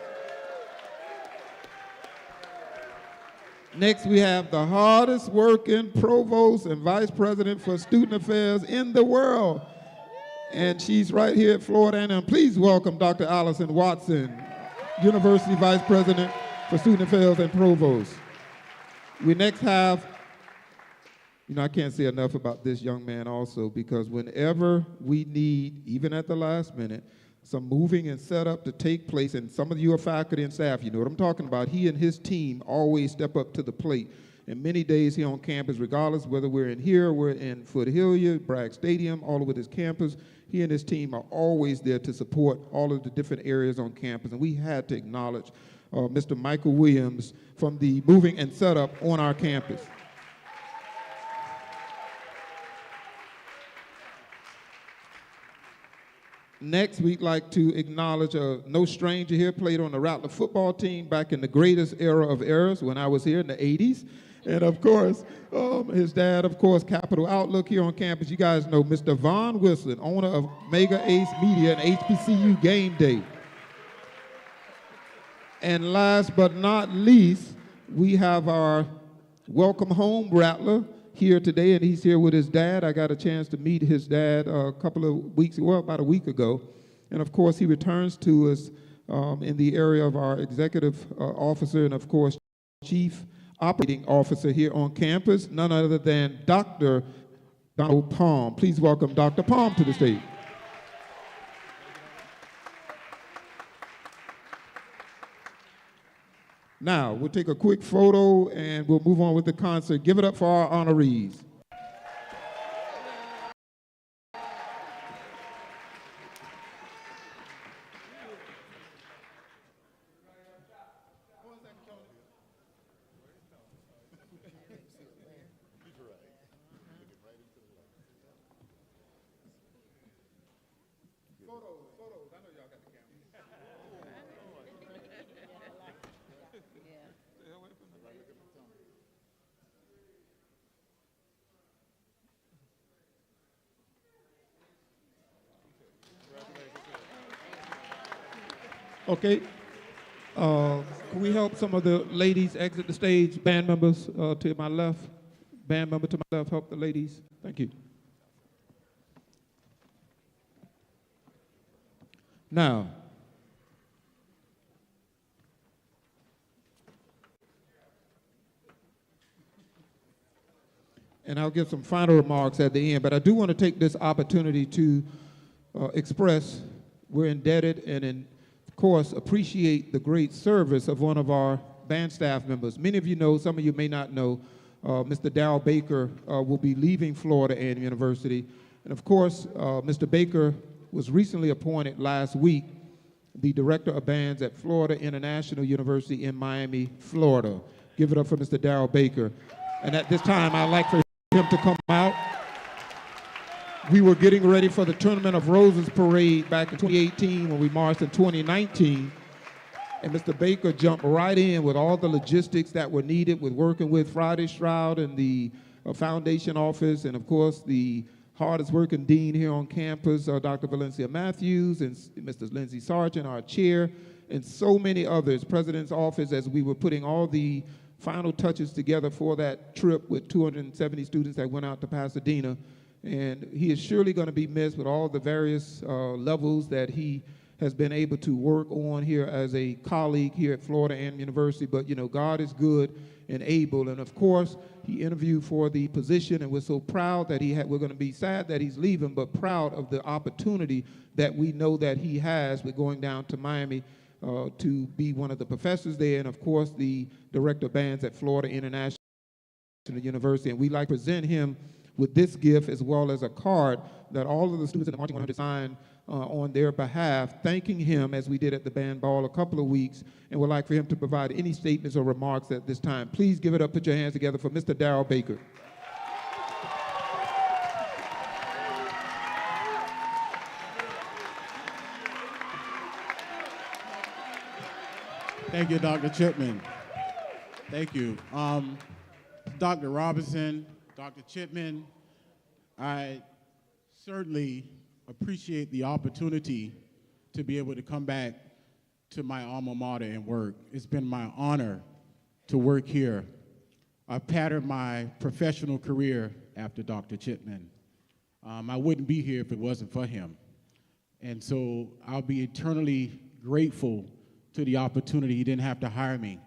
Next, we have the hardest working provost and vice president for student affairs in the world. And she's right here at Florida A&M. Please welcome Dr. Allison Watson, University Vice President for Student Affairs and Provost. We next have, I can't say enough about this young man also, because whenever we need, even at the last minute, some moving and setup to take place, and some of you are faculty and staff, you know what I'm talking about, he and his team always step up to the plate. And many days here on campus, regardless whether we're in here, we're in Foothill, Bragg Stadium, all over this campus, he and his team are always there to support all of the different areas on campus. And we had to acknowledge Mr. Michael Williams from the moving and setup on our campus. Next, we'd like to acknowledge no stranger here, played on the Rattler football team back in the greatest era of eras when I was here in the 80s. And of course, his dad, of course, Capital Outlook here on campus. You guys know Mr. Vaughn Wilson, owner of Mega Ace Media and HBCU Game Day. And last but not least, we have our welcome home Rattler. here today, and he's here with his dad. I got a chance to meet his dad a couple of weeks, well, about a week ago. And of course, he returns to us in the area of our executive officer and, of course, chief operating officer here on campus, none other than Dr. Donald Palm. Please welcome Dr. Palm to the stage. Now, we'll take a quick photo and we'll move on with the concert. Give it up for our honorees. Okay. Can we help some of the ladies exit the stage? Band members to my left. Band member to my left, help the ladies. Thank you. Now, and I'll give some final remarks at the end, but I do want to take this opportunity to express we're indebted and of course, appreciate the great service of one of our band staff members. Many of you know, some of you may not know, Mr. Daryl Baker will be leaving Florida A&M University. And of course, Mr. Baker was recently appointed last week the Director of Bands at Florida International University in Miami, Florida. Give it up for Mr. Daryl Baker. And at this time, I'd like for him to come out. We were getting ready for the Tournament of Roses parade back in 2018 when we marched in 2019. And Mr. Baker jumped right in with all the logistics that were needed with working with Friday Stroud and the foundation office, and of course the hardest working dean here on campus, Dr. Valencia Matthews, and Mr. Lindsay Sargent, our chair, and so many others, President's office, as we were putting all the final touches together for that trip with 270 students that went out to Pasadena. And he is surely going to be missed with all the various levels that he has been able to work on here as a colleague here at Florida A&M University. But, you know, God is good and able. And, of course, he interviewed for the position, and we're so proud that we're going to be sad that he's leaving, but proud of the opportunity that we know that he has with going down to Miami to be one of the professors there, and, of course, the director of bands at Florida International University. And we'd like to present him with this gift, as well as a card that all of the students in the Marching 100 signed on their behalf, thanking him as we did at the band ball a couple of weeks, and would like for him to provide any statements or remarks at this time. Please give it up, put your hands together for Mr. Daryl Baker. Thank you, Dr. Chipman. Thank you. Dr. Robinson, Dr. Chipman, I certainly appreciate the opportunity to be able to come back to my alma mater and work. It's been my honor to work here. I've patterned my professional career after Dr. Chipman. I wouldn't be here if it wasn't for him. And so I'll be eternally grateful to the opportunity. He didn't have to hire me.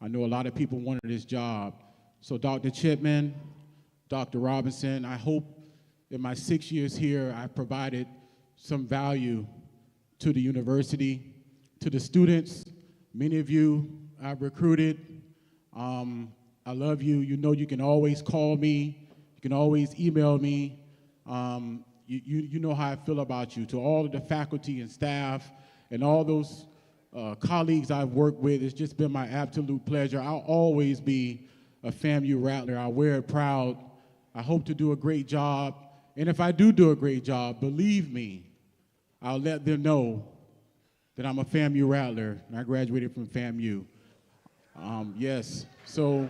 I know a lot of people wanted this job. So Dr. Chipman, Dr. Robinson, I hope in my 6 years here, I provided some value to the university, to the students. Many of you I've recruited. I love you. You know you can always call me. You can always email me. You know how I feel about you. To all of the faculty and staff and all those colleagues I've worked with, it's just been my absolute pleasure. I'll always be a FAMU Rattler. I wear it proud. I hope to do a great job. And if I do a great job, believe me, I'll let them know that I'm a FAMU Rattler, and I graduated from FAMU. Yes, so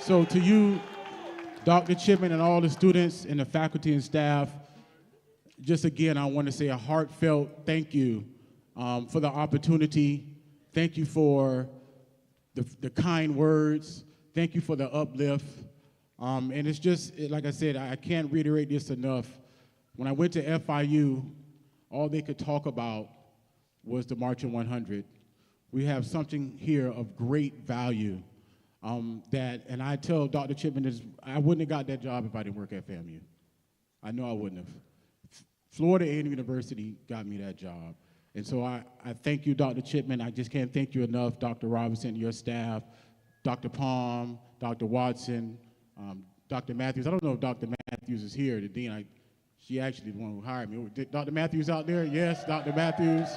to you, Dr. Chipman, and all the students and the faculty and staff, just again, I want to say a heartfelt thank you for the opportunity. Thank you for the kind words. Thank you for the uplift. And it's just, like I said, I can't reiterate this enough. When I went to FIU, all they could talk about was the Marching 100. We have something here of great value and I tell Dr. Chipman, I wouldn't have got that job if I didn't work at FAMU. I know I wouldn't have. Florida A&M University got me that job. And so I thank you, Dr. Chipman. I just can't thank you enough, Dr. Robinson, your staff, Dr. Palm, Dr. Watson, Dr. Matthews. I don't know if Dr. Matthews is here, the dean. She actually the one who hired me. Dr. Matthews out there? Yes, Dr. Matthews.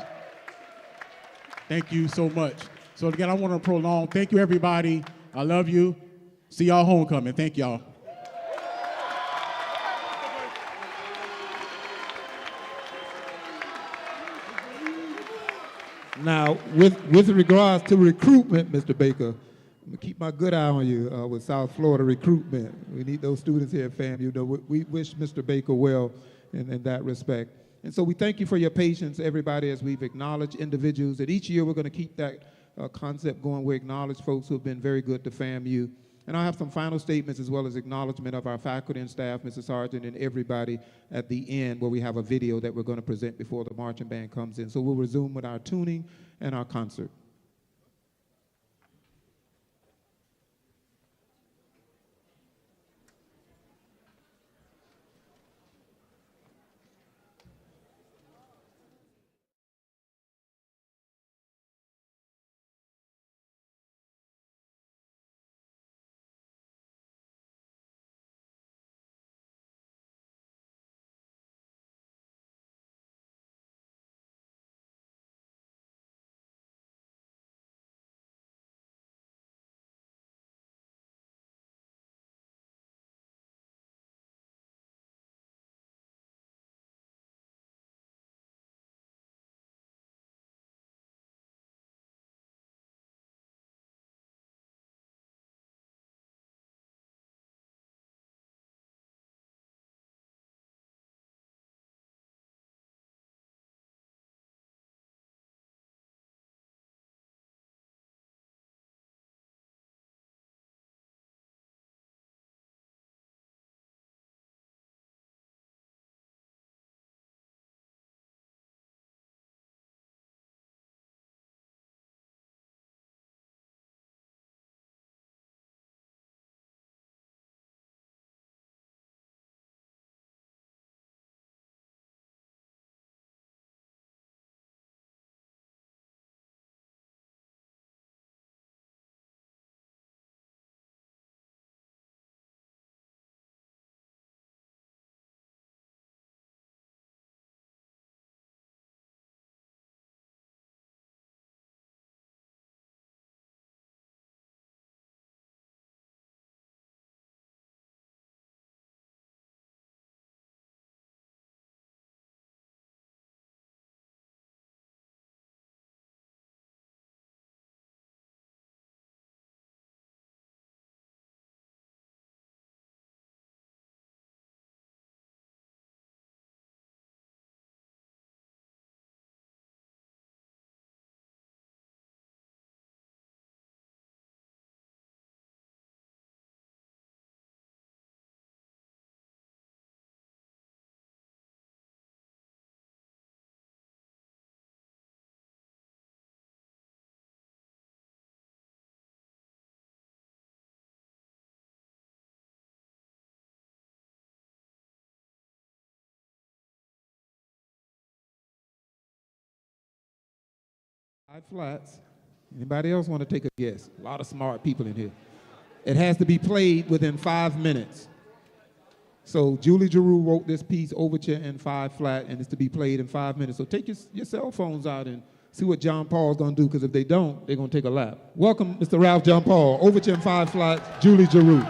Thank you so much. So again, I want to prolong. Thank you, everybody. I love you. See y'all homecoming. Thank y'all. Now, with regards to recruitment, Mr. Baker, I'm gonna keep my good eye on you with South Florida recruitment. We need those students here at FAMU. You know, we wish Mr. Baker well in that respect. And so we thank you for your patience, everybody, as we've acknowledged individuals. And each year we're gonna keep that concept going. We acknowledge folks who have been very good to FAMU. And I'll have some final statements as well as acknowledgement of our faculty and staff, Mr. Sargent, and everybody at the end where we have a video that we're going to present before the marching band comes in. So we'll resume with our tuning and our concert. Five flats. Anybody else want to take a guess? A lot of smart people in here. It has to be played within 5 minutes. So Julie Giroux wrote this piece, Overture in 5 flat, and it's to be played in 5 minutes. So take your cell phones out and see what John Paul's going to do, because if they don't, they're going to take a lap. Welcome, Mr. Ralph John Paul. Overture in 5 flat, Julie Giroux.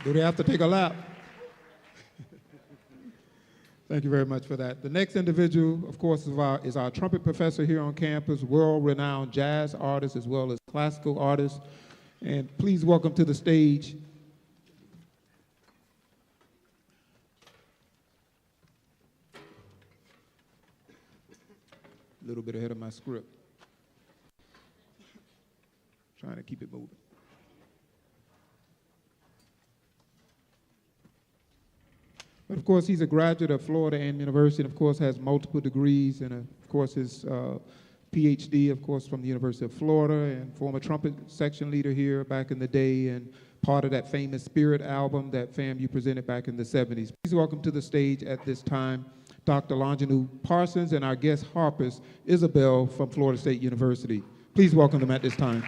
Do they have to take a lap? Thank you very much for that. The next individual, of course, is our trumpet professor here on campus, world-renowned jazz artist as well as classical artist. And please welcome to the stage a little bit ahead of my script. Trying to keep it moving. But of course, he's a graduate of Florida A&M University, and of course has multiple degrees, and of course his PhD, of course, from the University of Florida, and former trumpet section leader here back in the day, and part of that famous Spirit album that FAMU presented back in the 70s. Please welcome to the stage at this time Dr. Longinu Parsons and our guest harpist, Isabel from Florida State University. Please welcome them at this time.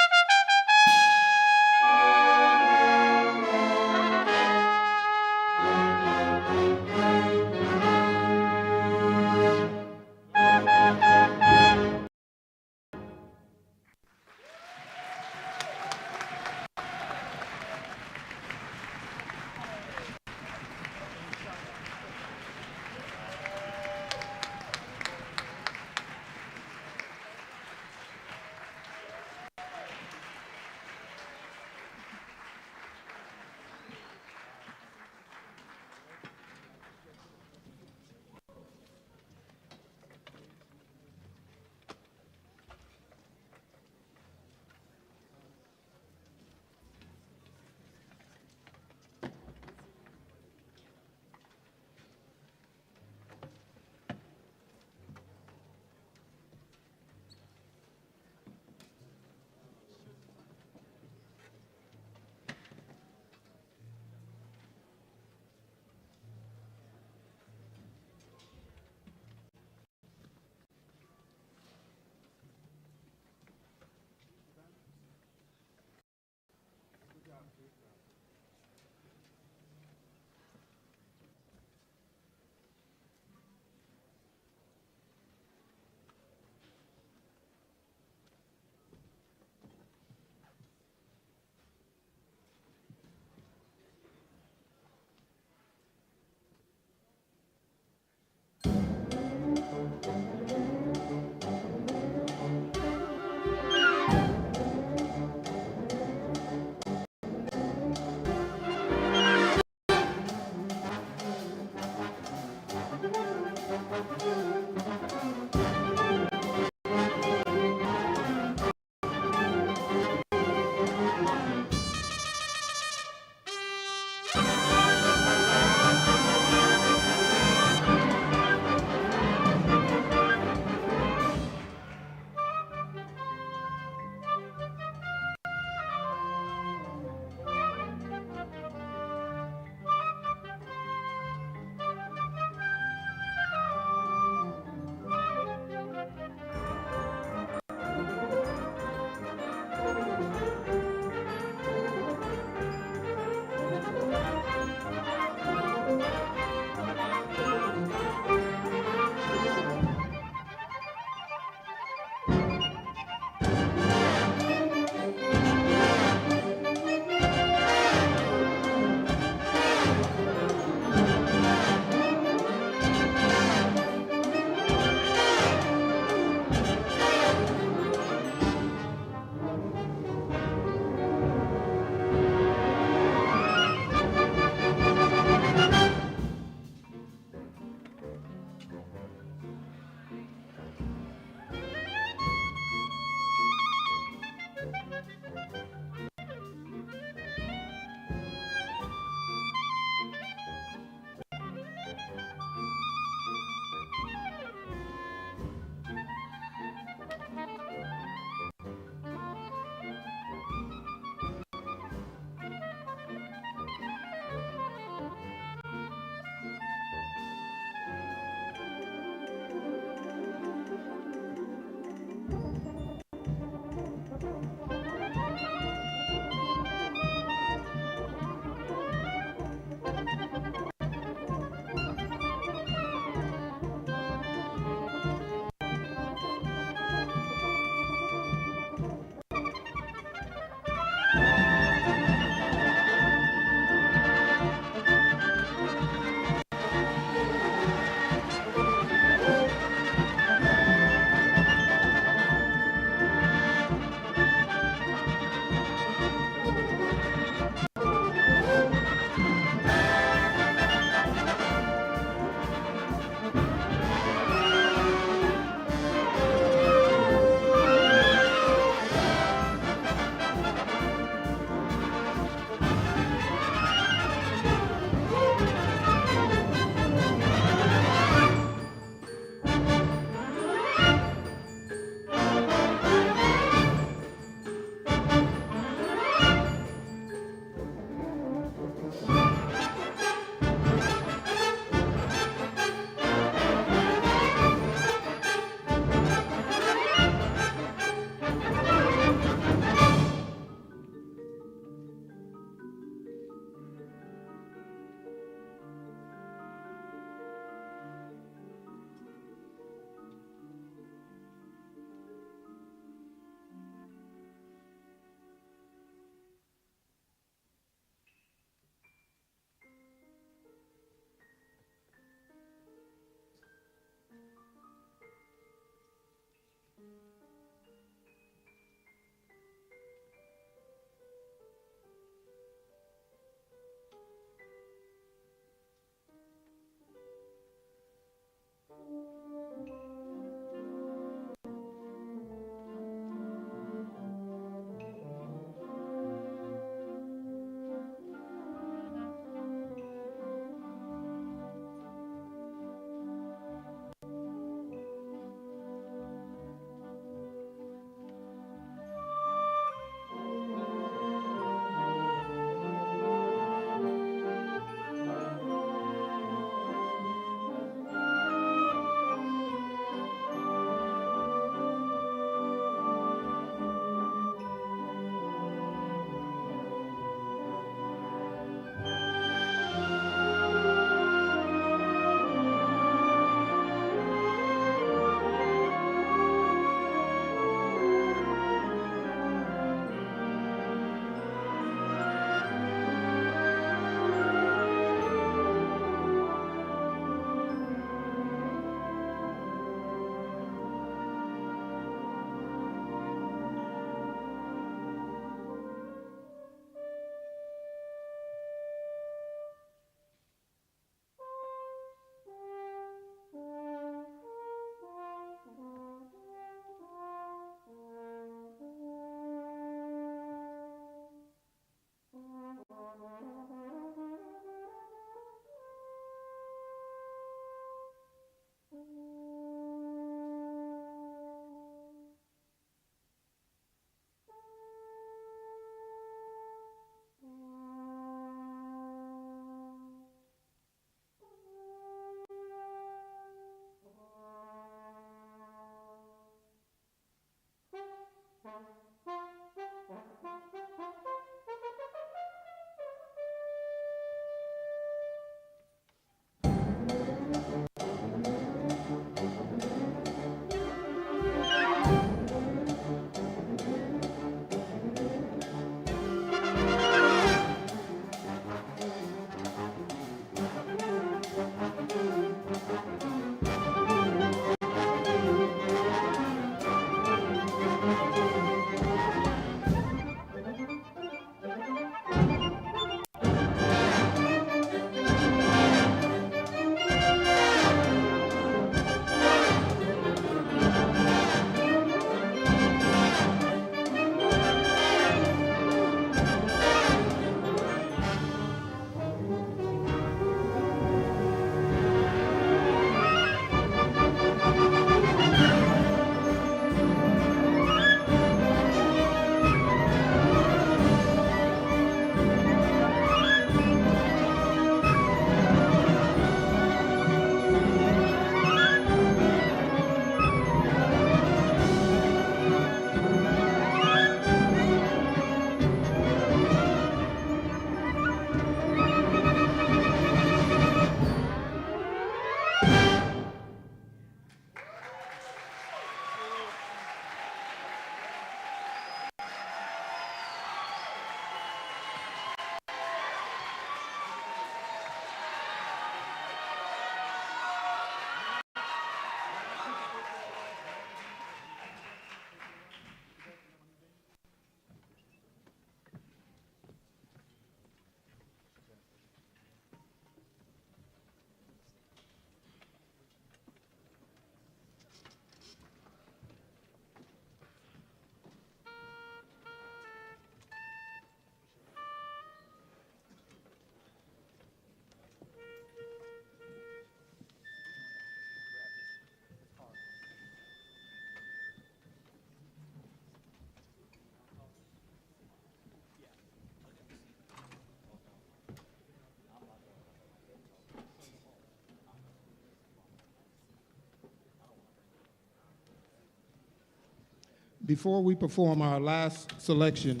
Before we perform our last selection,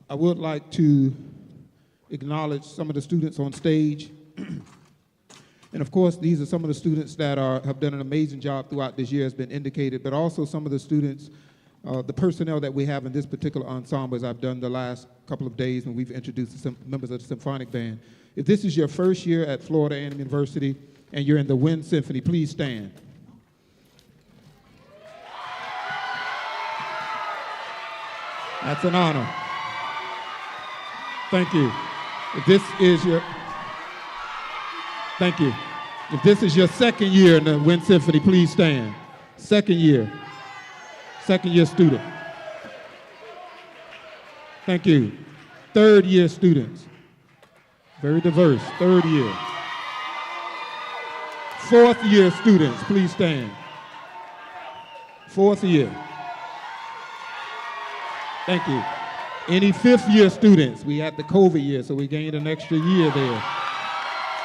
I would like to acknowledge some of the students on stage. And of course, these are some of the students that have done an amazing job throughout this year, has been indicated, but also some of the students, the personnel that we have in this particular ensemble, as I've done the last couple of days when we've introduced some members of the symphonic band. If this is your first year at Florida A&M University and you're in the Wind Symphony, please stand. That's an honor. Thank you. If this is your, thank you. If this is your second year in the Wind Symphony, please stand. Second year student. Thank you. Third year students. Very diverse, third year. Fourth year students, please stand. Fourth year. Thank you. Any fifth year students? We had the COVID year, so we gained an extra year there.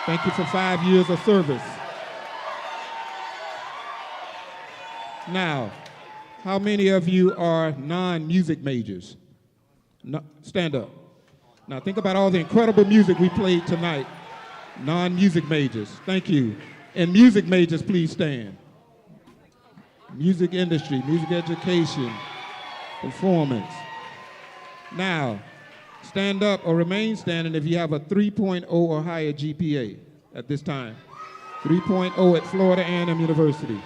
Thank you for 5 years of service. Now, how many of you are non-music majors? No, stand up. Now think about all the incredible music we played tonight. Non-music majors, thank you. And music majors, please stand. Music industry, music education, performance. Now, stand up or remain standing if you have a 3.0 or higher GPA at this time. 3.0 at Florida A&M University.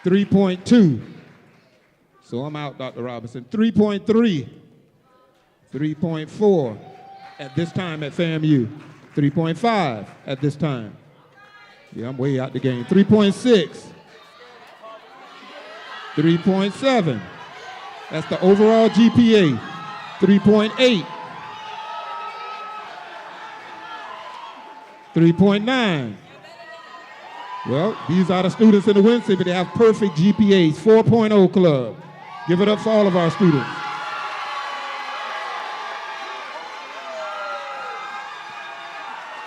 3.2. So I'm out, Dr. Robinson. 3.3. 3.4 at this time at FAMU. 3.5 at this time. Yeah, I'm way out the game. 3.6. 3.7. That's the overall GPA. 3.8. 3.9. Well, these are the students in the Wind Symphony. They have perfect GPAs. 4.0 club. Give it up for all of our students.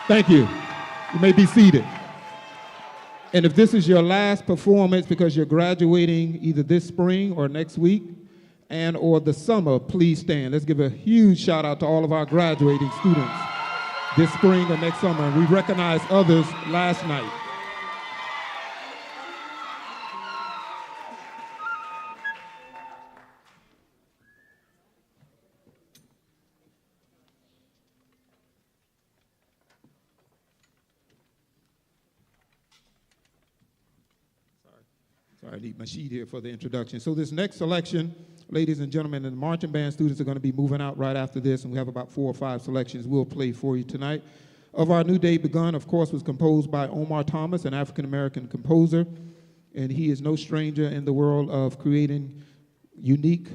Thank you. You may be seated. And if this is your last performance because you're graduating either this spring or next week and or the summer, please stand. Let's give a huge shout out to all of our graduating students this spring or next summer. And we recognized others last night. Sorry, I need my sheet here for the introduction. So this next selection, ladies and gentlemen, and the marching band students are going to be moving out right after this, and we have about 4 or 5 selections we'll play for you tonight. Of Our New Day Begun, of course, was composed by Omar Thomas, an African-American composer, and he is no stranger in the world of creating unique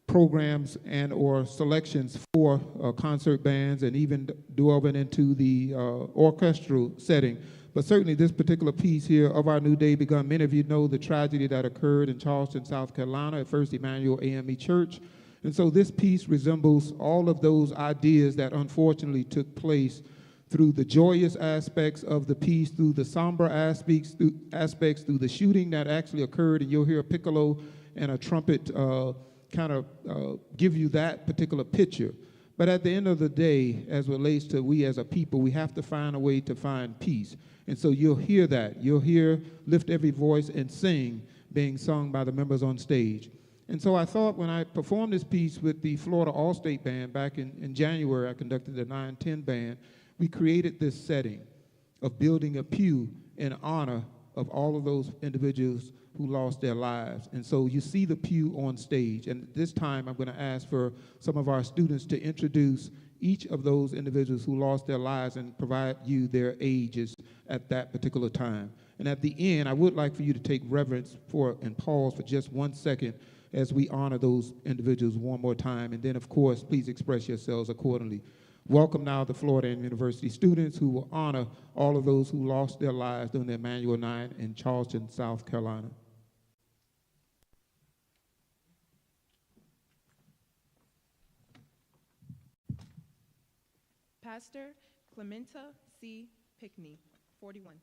programs and or selections for concert bands and even delving into the orchestral setting. But certainly this particular piece here, Of Our New Day Begun, many of you know the tragedy that occurred in Charleston, South Carolina at First Emmanuel AME Church. And so this piece resembles all of those ideas that unfortunately took place through the joyous aspects of the piece, through the somber aspects, through the shooting that actually occurred, and you'll hear a piccolo and a trumpet kind of give you that particular picture. But at the end of the day, as relates to we as a people, we have to find a way to find peace. And so you'll hear that. You'll hear Lift Every Voice and Sing being sung by the members on stage. And so I thought when I performed this piece with the Florida All-State Band back in January, I conducted the 9-10 band, we created this setting of building a pew in honor of all of those individuals who lost their lives. And so you see the pew on stage. And this time I'm going to ask for some of our students to introduce each of those individuals who lost their lives and provide you their ages at that particular time. And at the end, I would like for you to take reverence for and pause for just 1 second as we honor those individuals one more time. And then, of course, please express yourselves accordingly. Welcome now the Florida A&M University students who will honor all of those who lost their lives during the Emmanuel 9 in Charleston, South Carolina. Pastor Clementa C. Pickney, 41.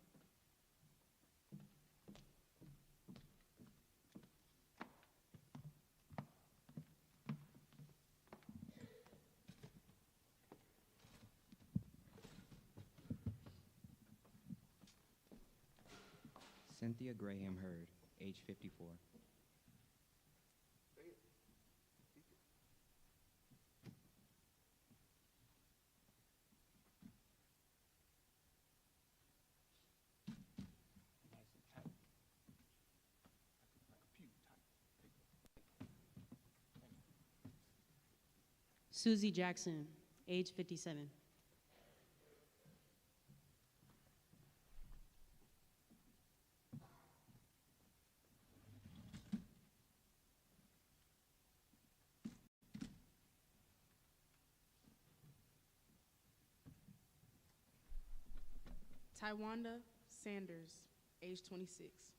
Cynthia Graham Hurd, age 54. Susie Jackson, age 57. Tywanda Sanders, age 26.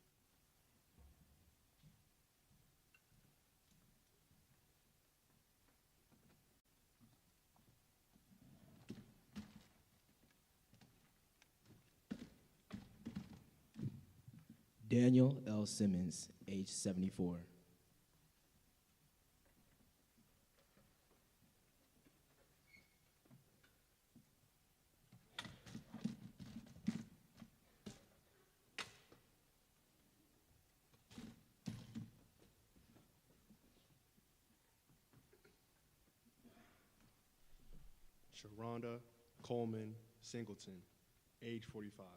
Daniel L. Simmons, age 74. Sharonda Coleman Singleton, age 45.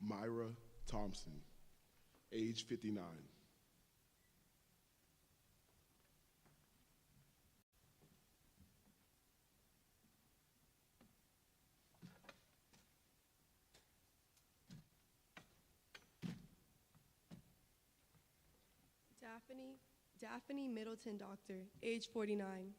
Myra Thompson, age 59. Daphne Middleton Doctor, age 49.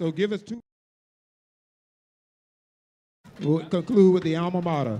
So give us two. We'll conclude with the alma mater.